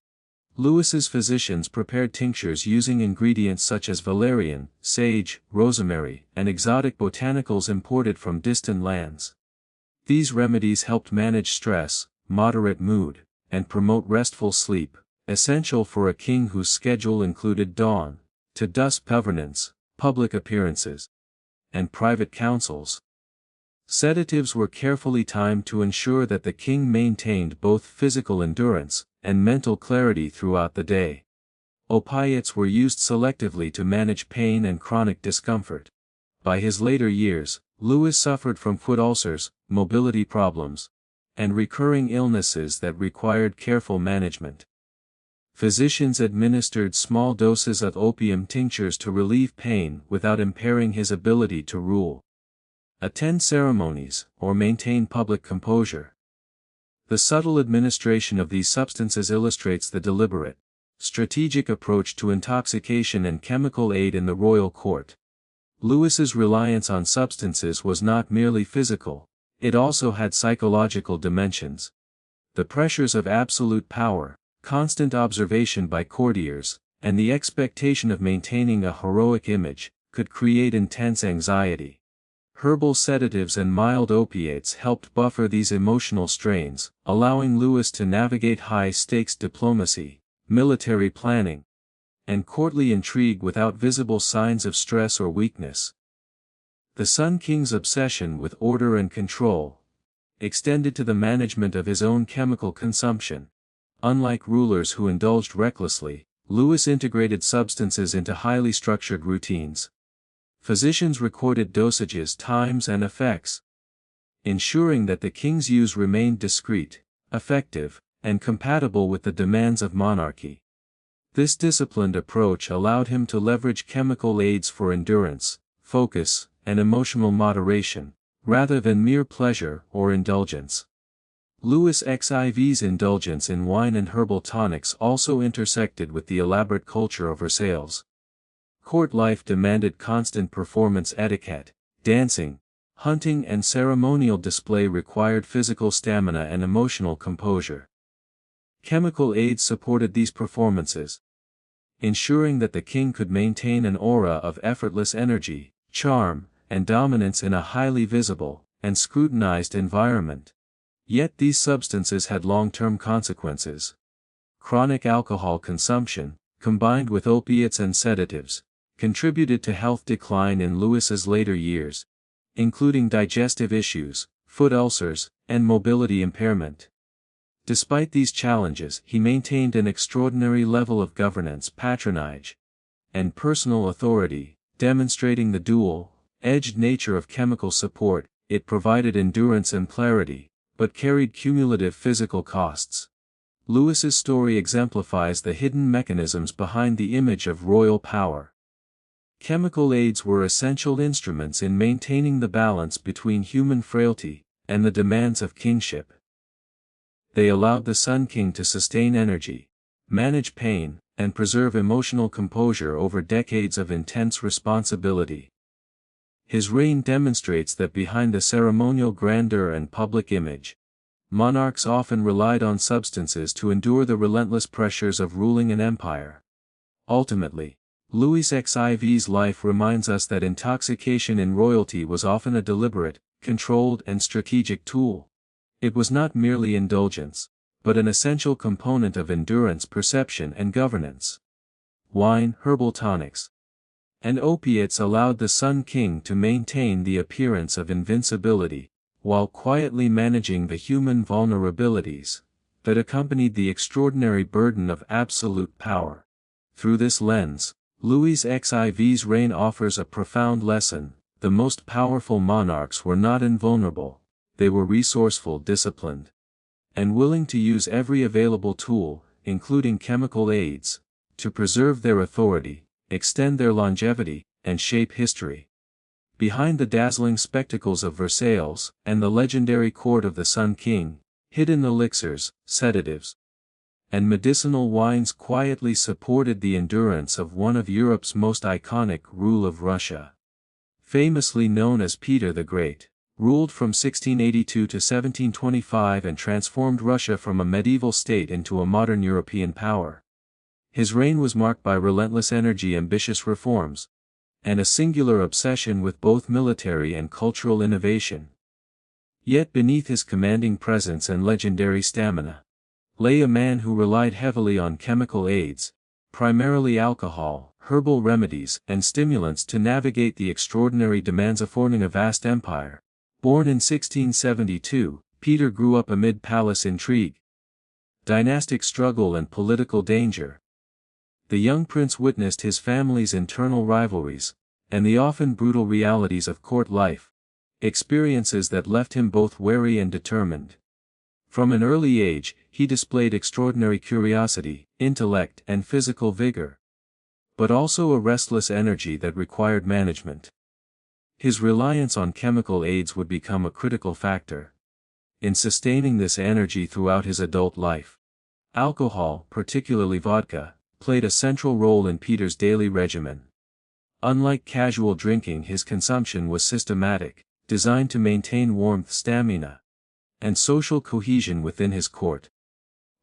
Louis's physicians prepared tinctures using ingredients such as valerian, sage, rosemary, and exotic botanicals imported from distant lands. These remedies helped manage stress, moderate mood, and promote restful sleep, essential for a king whose schedule included dawn to dusk governance, public appearances, and private councils. Sedatives were carefully timed to ensure that the king maintained both physical endurance and mental clarity throughout the day. Opiates were used selectively to manage pain and chronic discomfort. By his later years, Louis suffered from foot ulcers, mobility problems, and recurring illnesses that required careful management. Physicians administered small doses of opium tinctures to relieve pain without impairing his ability to rule, attend ceremonies, or maintain public composure. The subtle administration of these substances illustrates the deliberate, strategic approach to intoxication and chemical aid in the royal court. Louis's reliance on substances was not merely physical, it also had psychological dimensions. The pressures of absolute power, constant observation by courtiers, and the expectation of maintaining a heroic image, could create intense anxiety. Herbal sedatives and mild opiates helped buffer these emotional strains, allowing Louis to navigate high-stakes diplomacy, military planning, and courtly intrigue without visible signs of stress or weakness. The Sun King's obsession with order and control extended to the management of his own chemical consumption. Unlike rulers who indulged recklessly, Louis integrated substances into highly structured routines. Physicians recorded dosages, times, and effects, ensuring that the king's use remained discreet, effective, and compatible with the demands of monarchy. This disciplined approach allowed him to leverage chemical aids for endurance, focus, and emotional moderation, rather than mere pleasure or indulgence. Louis XIV's indulgence in wine and herbal tonics also intersected with the elaborate culture of Versailles. Court life demanded constant performance etiquette, dancing, hunting, and ceremonial display required physical stamina and emotional composure. Chemical aids supported these performances, ensuring that the king could maintain an aura of effortless energy, charm, and dominance in a highly visible and scrutinized environment. Yet these substances had long-term consequences. Chronic alcohol consumption, combined with opiates and sedatives, contributed to health decline in Louis's later years, including digestive issues, foot ulcers, and mobility impairment. Despite these challenges, he maintained an extraordinary level of governance, patronage, and personal authority, demonstrating the dual-edged nature of chemical support. It provided endurance and clarity, but carried cumulative physical costs. Lewis's story exemplifies the hidden mechanisms behind the image of royal power. Chemical aids were essential instruments in maintaining the balance between human frailty and the demands of kingship. They allowed the Sun King to sustain energy, manage pain, and preserve emotional composure over decades of intense responsibility. His reign demonstrates that behind the ceremonial grandeur and public image, monarchs often relied on substances to endure the relentless pressures of ruling an empire. Ultimately, Louis XIV's life reminds us that intoxication in royalty was often a deliberate, controlled and strategic tool. It was not merely indulgence, but an essential component of endurance, perception and governance. Wine, herbal tonics, and opiates allowed the Sun King to maintain the appearance of invincibility, while quietly managing the human vulnerabilities that accompanied the extraordinary burden of absolute power. Through this lens, Louis XIV's reign offers a profound lesson. The most powerful monarchs were not invulnerable, they were resourceful, disciplined, and willing to use every available tool, including chemical aids, to preserve their authority, extend their longevity, and shape history. Behind the dazzling spectacles of Versailles and the legendary court of the Sun King, hidden elixirs, sedatives, and medicinal wines quietly supported the endurance of one of Europe's most iconic rule of Russia. Famously known as Peter the Great, ruled from 1682 to 1725 and transformed Russia from a medieval state into a modern European power. His reign was marked by relentless energy, ambitious reforms, and a singular obsession with both military and cultural innovation. Yet beneath his commanding presence and legendary stamina, lay a man who relied heavily on chemical aids, primarily alcohol, herbal remedies, and stimulants to navigate the extraordinary demands affording a vast empire. Born in 1672, Peter grew up amid palace intrigue, dynastic struggle and political danger. The young prince witnessed his family's internal rivalries, and the often brutal realities of court life, experiences that left him both wary and determined. From an early age, he displayed extraordinary curiosity, intellect and physical vigor, but also a restless energy that required management. His reliance on chemical aids would become a critical factor in sustaining this energy throughout his adult life. Alcohol, particularly vodka, played a central role in Peter's daily regimen. Unlike casual drinking, his consumption was systematic, designed to maintain warmth, stamina, and social cohesion within his court.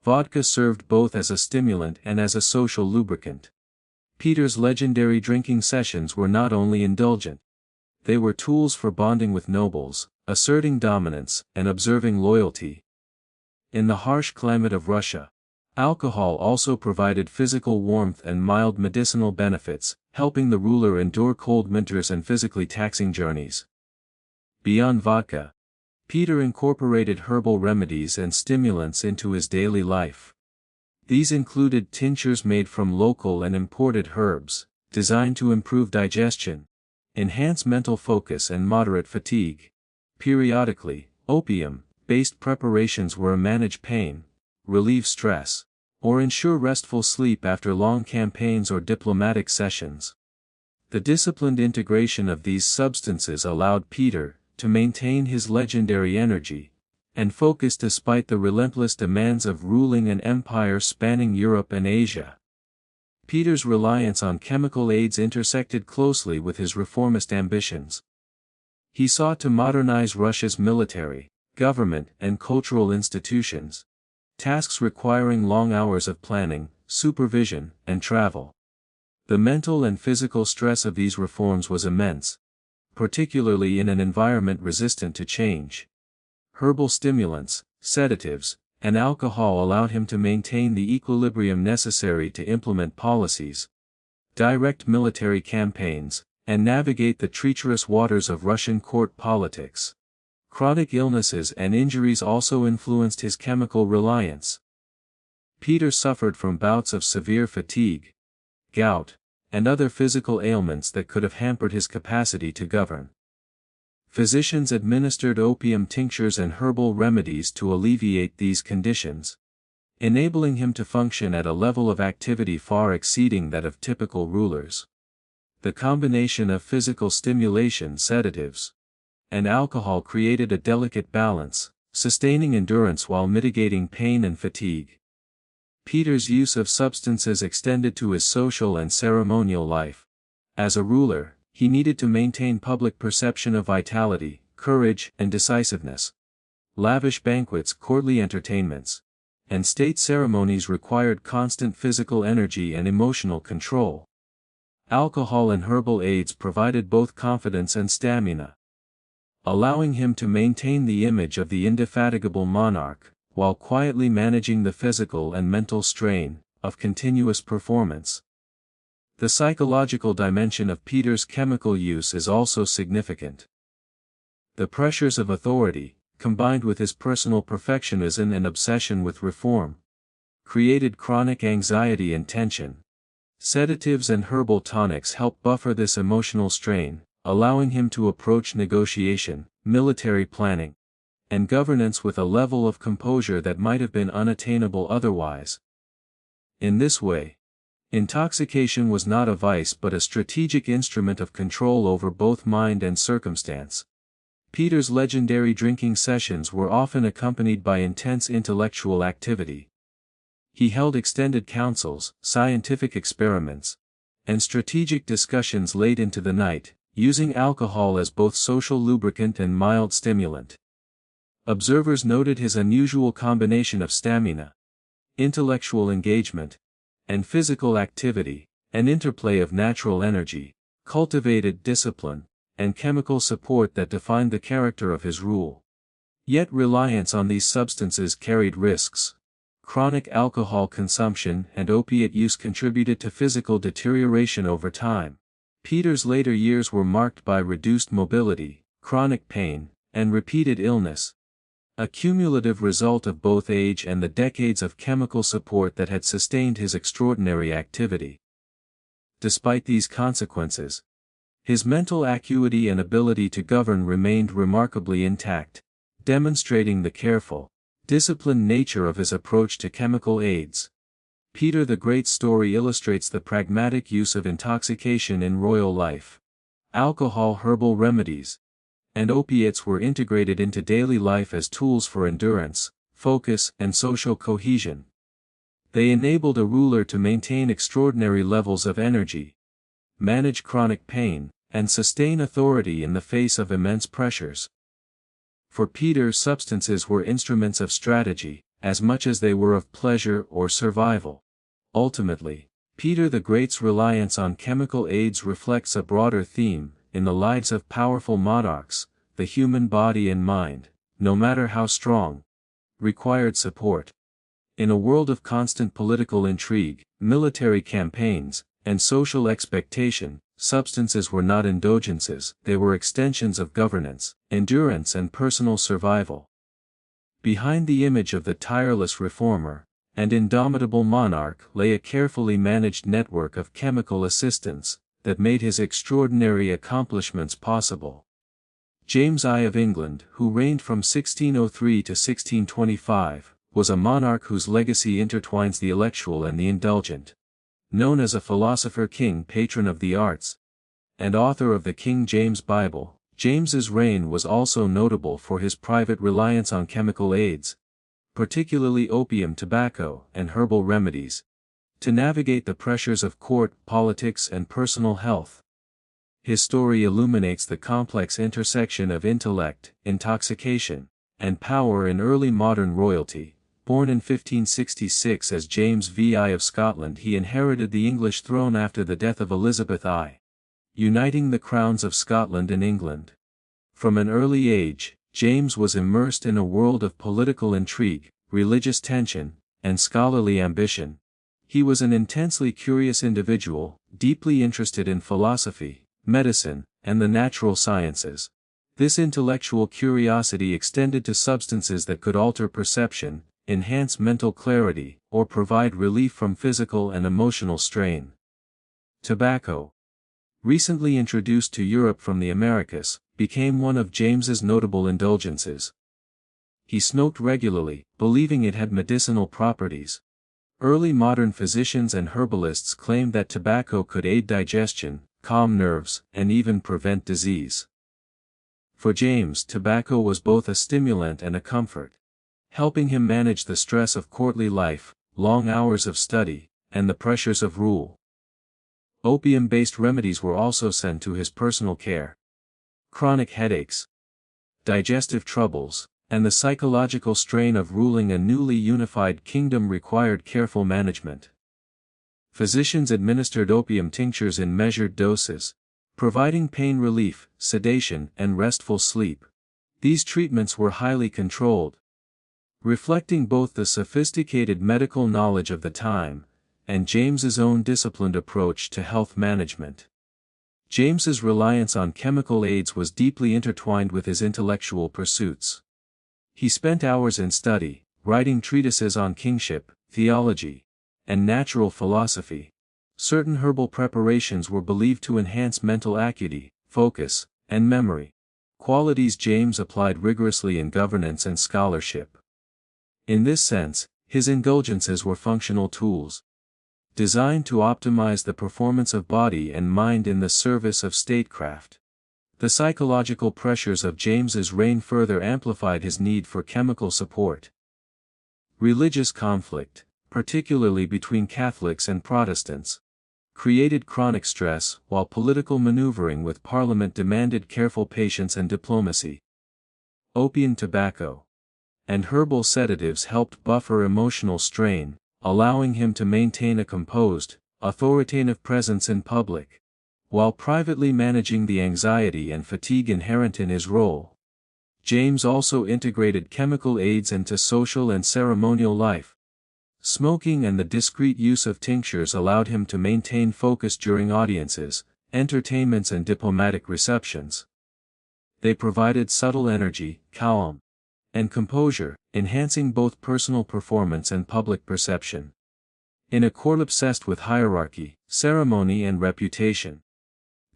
Vodka served both as a stimulant and as a social lubricant. Peter's legendary drinking sessions were not only indulgent, they were tools for bonding with nobles, asserting dominance, and observing loyalty. In the harsh climate of Russia, alcohol also provided physical warmth and mild medicinal benefits, helping the ruler endure cold winters and physically taxing journeys. Beyond vodka, Peter incorporated herbal remedies and stimulants into his daily life. These included tinctures made from local and imported herbs, designed to improve digestion, enhance mental focus and moderate fatigue. Periodically, opium-based preparations were to manage pain, relieve stress, or ensure restful sleep after long campaigns or diplomatic sessions. The disciplined integration of these substances allowed Peter to maintain his legendary energy and focus despite the relentless demands of ruling an empire spanning Europe and Asia. Peter's reliance on chemical aids intersected closely with his reformist ambitions. He sought to modernize Russia's military, government, and cultural institutions, tasks requiring long hours of planning, supervision, and travel. The mental and physical stress of these reforms was immense, particularly in an environment resistant to change. Herbal stimulants, sedatives, and alcohol allowed him to maintain the equilibrium necessary to implement policies, direct military campaigns, and navigate the treacherous waters of Russian court politics. Chronic illnesses and injuries also influenced his chemical reliance. Peter suffered from bouts of severe fatigue, gout, and other physical ailments that could have hampered his capacity to govern. Physicians administered opium tinctures and herbal remedies to alleviate these conditions, enabling him to function at a level of activity far exceeding that of typical rulers. The combination of physical stimulation, sedatives, and alcohol created a delicate balance, sustaining endurance while mitigating pain and fatigue. Peter's use of substances extended to his social and ceremonial life. As a ruler, he needed to maintain public perception of vitality, courage, and decisiveness. Lavish banquets, courtly entertainments, and state ceremonies required constant physical energy and emotional control. Alcohol and herbal aids provided both confidence and stamina, allowing him to maintain the image of the indefatigable monarch, while quietly managing the physical and mental strain of continuous performance. The psychological dimension of Peter's chemical use is also significant. The pressures of authority, combined with his personal perfectionism and obsession with reform, created chronic anxiety and tension. Sedatives and herbal tonics help buffer this emotional strain, allowing him to approach negotiation, military planning, and governance with a level of composure that might have been unattainable otherwise. In this way, intoxication was not a vice but a strategic instrument of control over both mind and circumstance. Peter's legendary drinking sessions were often accompanied by intense intellectual activity. He held extended councils, scientific experiments, and strategic discussions late into the night, using alcohol as both social lubricant and mild stimulant. Observers noted his unusual combination of stamina, intellectual engagement, and physical activity, an interplay of natural energy, cultivated discipline, and chemical support that defined the character of his rule. Yet reliance on these substances carried risks. Chronic alcohol consumption and opiate use contributed to physical deterioration over time. Peter's later years were marked by reduced mobility, chronic pain, and repeated illness, a cumulative result of both age and the decades of chemical support that had sustained his extraordinary activity. Despite these consequences, his mental acuity and ability to govern remained remarkably intact, demonstrating the careful, disciplined nature of his approach to chemical aids. Peter the Great's story illustrates the pragmatic use of intoxication in royal life. Alcohol, herbal remedies, and opiates were integrated into daily life as tools for endurance, focus, and social cohesion. They enabled a ruler to maintain extraordinary levels of energy, manage chronic pain, and sustain authority in the face of immense pressures. For Peter, substances were instruments of strategy, as much as they were of pleasure or survival. Ultimately, Peter the Great's reliance on chemical aids reflects a broader theme. In the lives of powerful monarchs, the human body and mind, no matter how strong, required support. In a world of constant political intrigue, military campaigns, and social expectation, substances were not indulgences, they were extensions of governance, endurance, and personal survival. Behind the image of the tireless reformer and indomitable monarch lay a carefully managed network of chemical assistants that made his extraordinary accomplishments possible. James I of England, who reigned from 1603 to 1625, was a monarch whose legacy intertwines the intellectual and the indulgent. Known as a philosopher king, patron of the arts, and author of the King James Bible, James's reign was also notable for his private reliance on chemical aids, particularly opium, tobacco, and herbal remedies, to navigate the pressures of court, politics, and personal health. His story illuminates the complex intersection of intellect, intoxication, and power in early modern royalty. Born in 1566 as James VI of Scotland, he inherited the English throne after the death of Elizabeth I, uniting the crowns of Scotland and England. From an early age, James was immersed in a world of political intrigue, religious tension, and scholarly ambition. He was an intensely curious individual, deeply interested in philosophy, medicine, and the natural sciences. This intellectual curiosity extended to substances that could alter perception, enhance mental clarity, or provide relief from physical and emotional strain. Tobacco, recently introduced to Europe from the Americas, became one of James's notable indulgences. He smoked regularly, believing it had medicinal properties. Early modern physicians and herbalists claimed that tobacco could aid digestion, calm nerves, and even prevent disease. For James, tobacco was both a stimulant and a comfort, helping him manage the stress of courtly life, long hours of study, and the pressures of rule. Opium-based remedies were also sent to his personal care. Chronic headaches, digestive troubles, and the psychological strain of ruling a newly unified kingdom required careful management. Physicians administered opium tinctures in measured doses, providing pain relief, sedation, and restful sleep. These treatments were highly controlled, reflecting both the sophisticated medical knowledge of the time and James's own disciplined approach to health management. James's reliance on chemical aids was deeply intertwined with his intellectual pursuits. He spent hours in study, writing treatises on kingship, theology, and natural philosophy. Certain herbal preparations were believed to enhance mental acuity, focus, and memory, qualities James applied rigorously in governance and scholarship. In this sense, his indulgences were functional tools, designed to optimize the performance of body and mind in the service of statecraft. The psychological pressures of James's reign further amplified his need for chemical support. Religious conflict, particularly between Catholics and Protestants, created chronic stress, while political maneuvering with Parliament demanded careful patience and diplomacy. Opium, tobacco, and herbal sedatives helped buffer emotional strain, allowing him to maintain a composed, authoritative presence in public, while privately managing the anxiety and fatigue inherent in his role. James also integrated chemical aids into social and ceremonial life. Smoking and the discreet use of tinctures allowed him to maintain focus during audiences, entertainments, and diplomatic receptions. They provided subtle energy, calm, and composure, enhancing both personal performance and public perception. In a court obsessed with hierarchy, ceremony, and reputation,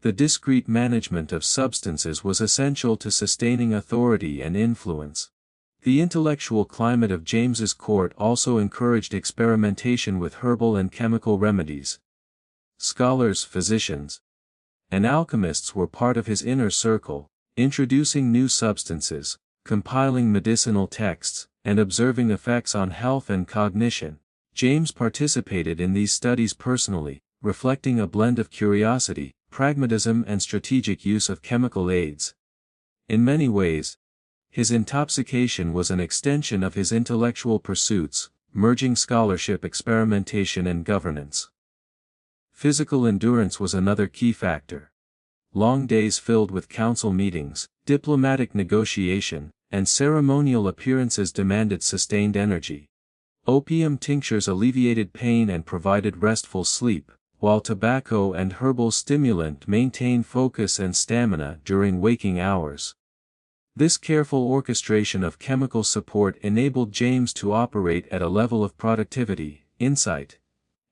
the discreet management of substances was essential to sustaining authority and influence. The intellectual climate of James's court also encouraged experimentation with herbal and chemical remedies. Scholars, physicians, and alchemists were part of his inner circle, introducing new substances, compiling medicinal texts, and observing effects on health and cognition. James participated in these studies personally, reflecting a blend of curiosity, pragmatism, and strategic use of chemical aids. In many ways, his intoxication was an extension of his intellectual pursuits, merging scholarship, experimentation, and governance. Physical endurance was another key factor. Long days filled with council meetings, diplomatic negotiation, and ceremonial appearances demanded sustained energy. Opium tinctures alleviated pain and provided restful sleep, while tobacco and herbal stimulant maintained focus and stamina during waking hours. This careful orchestration of chemical support enabled James to operate at a level of productivity, insight,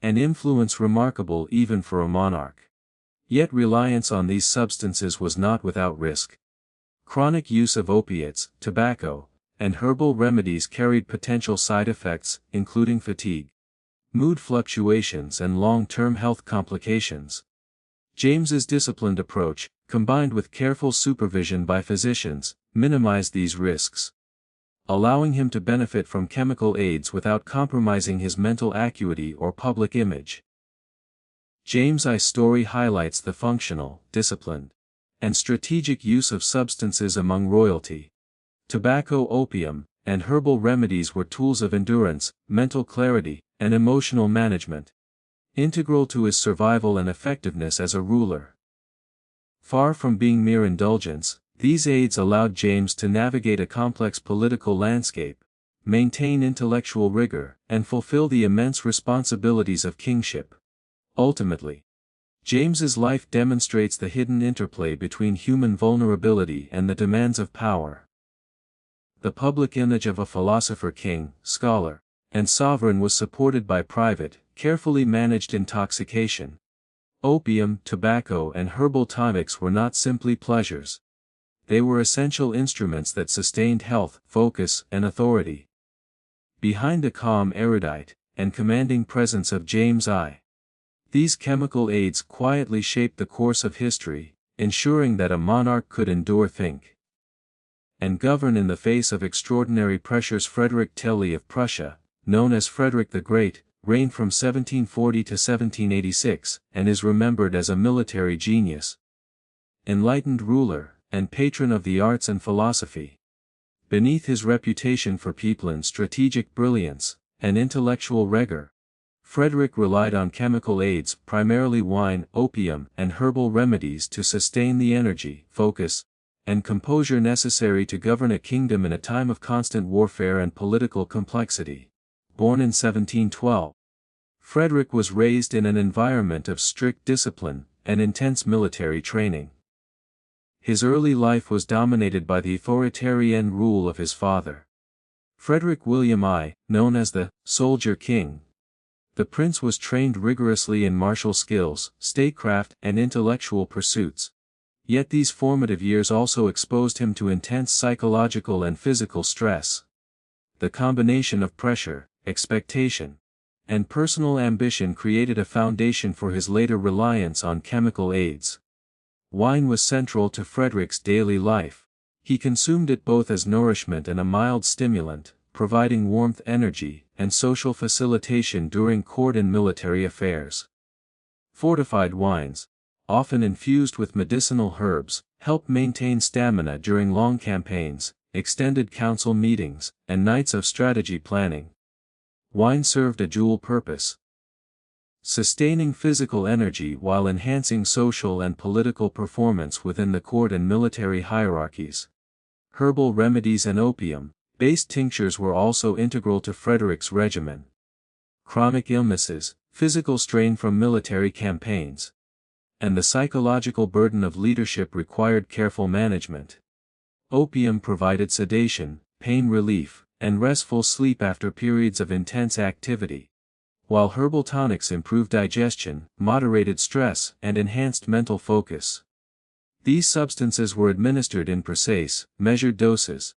and influence remarkable even for a monarch. Yet reliance on these substances was not without risk. Chronic use of opiates, tobacco, and herbal remedies carried potential side effects, including fatigue, mood fluctuations, and long-term health complications. James's disciplined approach, combined with careful supervision by physicians, minimized these risks, allowing him to benefit from chemical aids without compromising his mental acuity or public image. James's story highlights the functional, disciplined, and strategic use of substances among royalty. Tobacco, opium, and herbal remedies were tools of endurance, mental clarity, and emotional management, integral to his survival and effectiveness as a ruler. Far from being mere indulgence, these aids allowed James to navigate a complex political landscape, maintain intellectual rigor, and fulfill the immense responsibilities of kingship. Ultimately, James's life demonstrates the hidden interplay between human vulnerability and the demands of power. The public image of a philosopher, king, scholar, and sovereign was supported by private, carefully managed intoxication. Opium, tobacco, and herbal tonics were not simply pleasures. they were essential instruments that sustained health, focus, and authority. Behind the calm erudite, and commanding presence of James I. These chemical aids quietly shaped the course of history, ensuring that a monarch could endure, think, and govern in the face of extraordinary pressures. Frederick Tilly of Prussia, known as Frederick the Great, reigned from 1740 to 1786, and is remembered as a military genius, enlightened ruler, and patron of the arts and philosophy. Beneath his reputation for Peplin's strategic brilliance and intellectual rigor, Frederick relied on chemical aids, primarily wine, opium, and herbal remedies, to sustain the energy, focus, and composure necessary to govern a kingdom in a time of constant warfare and political complexity. Born in 1712, Frederick was raised in an environment of strict discipline and intense military training. His early life was dominated by the authoritarian rule of his father, Frederick William I, known as the Soldier King. The prince was trained rigorously in martial skills, statecraft, and intellectual pursuits. Yet these formative years also exposed him to intense psychological and physical stress. The combination of pressure, expectation, and personal ambition created a foundation for his later reliance on chemical aids. Wine was central to Frederick's daily life. He consumed it both as nourishment and a mild stimulant, providing warmth, energy, and social facilitation during court and military affairs. Fortified wines, often infused with medicinal herbs, helped maintain stamina during long campaigns, extended council meetings, and nights of strategy planning. Wine served a dual purpose: sustaining physical energy while enhancing social and political performance within the court and military hierarchies. Herbal remedies and opium-based tinctures were also integral to Frederick's regimen. Chronic illnesses, physical strain from military campaigns, and the psychological burden of leadership required careful management. Opium provided sedation, pain relief, and restful sleep after periods of intense activity, while herbal tonics improved digestion, moderated stress, and enhanced mental focus. These substances were administered in precise, measured doses,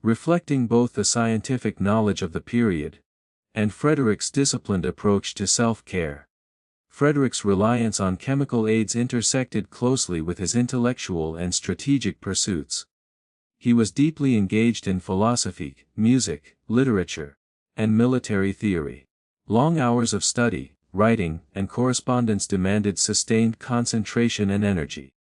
reflecting both the scientific knowledge of the period and Frederick's disciplined approach to self-care. Frederick's reliance on chemical aids intersected closely with his intellectual and strategic pursuits. He was deeply engaged in philosophy, music, literature, and military theory. Long hours of study, writing, and correspondence demanded sustained concentration and energy.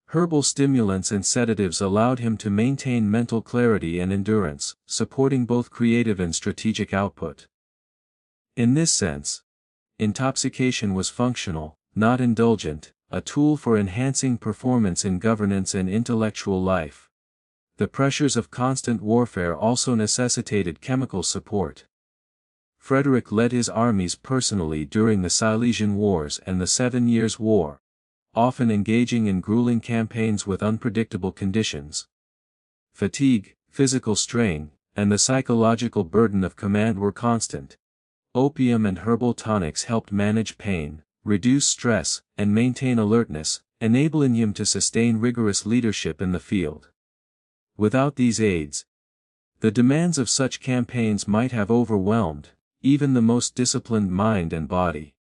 Herbal stimulants and sedatives allowed him to maintain mental clarity and endurance, supporting both creative and strategic output. In this sense, intoxication was functional, not indulgent, a tool for enhancing performance in governance and intellectual life. The pressures of constant warfare also necessitated chemical support. Frederick led his armies personally during the Silesian Wars and the 7 Years' War, often engaging in grueling campaigns with unpredictable conditions. Fatigue, physical strain, and the psychological burden of command were constant. Opium and herbal tonics helped manage pain, reduce stress, and maintain alertness, enabling him to sustain rigorous leadership in the field. Without these aids, the demands of such campaigns might have overwhelmed even the most disciplined mind and body.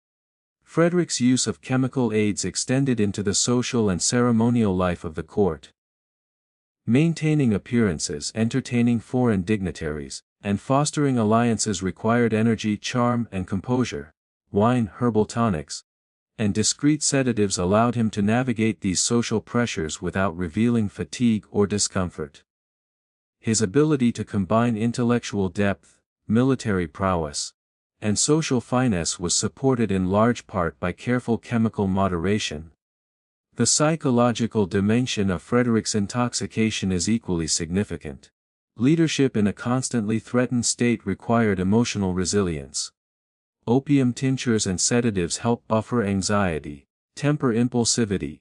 Frederick's use of chemical aids extended into the social and ceremonial life of the court. Maintaining appearances, entertaining foreign dignitaries, and fostering alliances required energy, charm, and composure. Wine, herbal tonics, and discreet sedatives allowed him to navigate these social pressures without revealing fatigue or discomfort. His ability to combine intellectual depth, military prowess, and social finesse was supported in large part by careful chemical moderation. The psychological dimension of Frederick's intoxication is equally significant. Leadership in a constantly threatened state required emotional resilience. Opium tinctures and sedatives help buffer anxiety, temper impulsivity,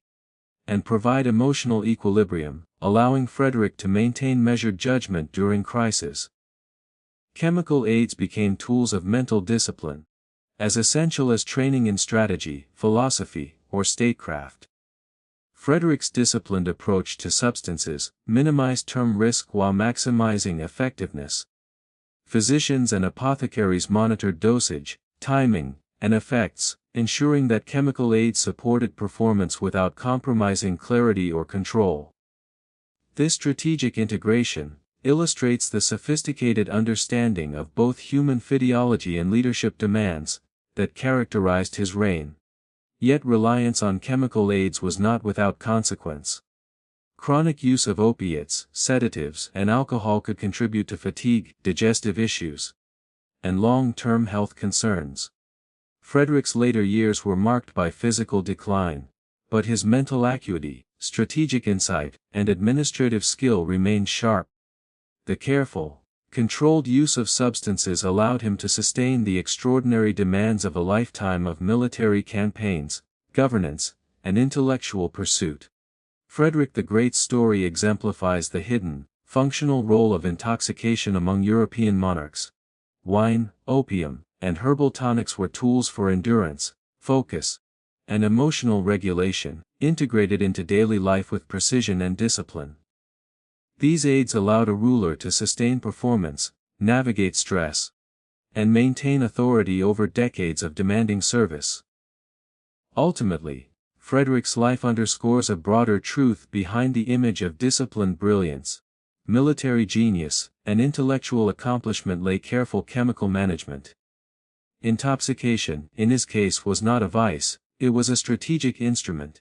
and provide emotional equilibrium, allowing Frederick to maintain measured judgment during crisis. Chemical aids became tools of mental discipline, as essential as training in strategy, philosophy, or statecraft. Frederick's disciplined approach to substances minimized term risk while maximizing effectiveness. Physicians and apothecaries monitored dosage, timing, and effects, ensuring that chemical aids supported performance without compromising clarity or control. This strategic integration illustrates the sophisticated understanding of both human physiology and leadership demands that characterized his reign. Yet reliance on chemical aids was not without consequence. Chronic use of opiates, sedatives, and alcohol could contribute to fatigue, digestive issues, and long-term health concerns. Frederick's later years were marked by physical decline, but his mental acuity, strategic insight, and administrative skill remained sharp. The careful, controlled use of substances allowed him to sustain the extraordinary demands of a lifetime of military campaigns, governance, and intellectual pursuit. Frederick the Great's story exemplifies the hidden, functional role of intoxication among European monarchs. Wine, opium, and herbal tonics were tools for endurance, focus, and emotional regulation, integrated into daily life with precision and discipline. These aids allowed a ruler to sustain performance, navigate stress, and maintain authority over decades of demanding service. Ultimately, Frederick's life underscores a broader truth behind the image of disciplined brilliance. Military genius and intellectual accomplishment lay careful chemical management. Intoxication, in his case, was not a vice, it was a strategic instrument,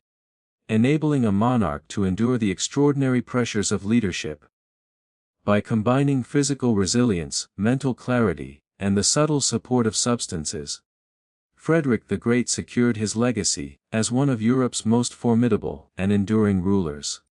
enabling a monarch to endure the extraordinary pressures of leadership. By combining physical resilience, mental clarity, and the subtle support of substances, Frederick the Great secured his legacy as one of Europe's most formidable and enduring rulers.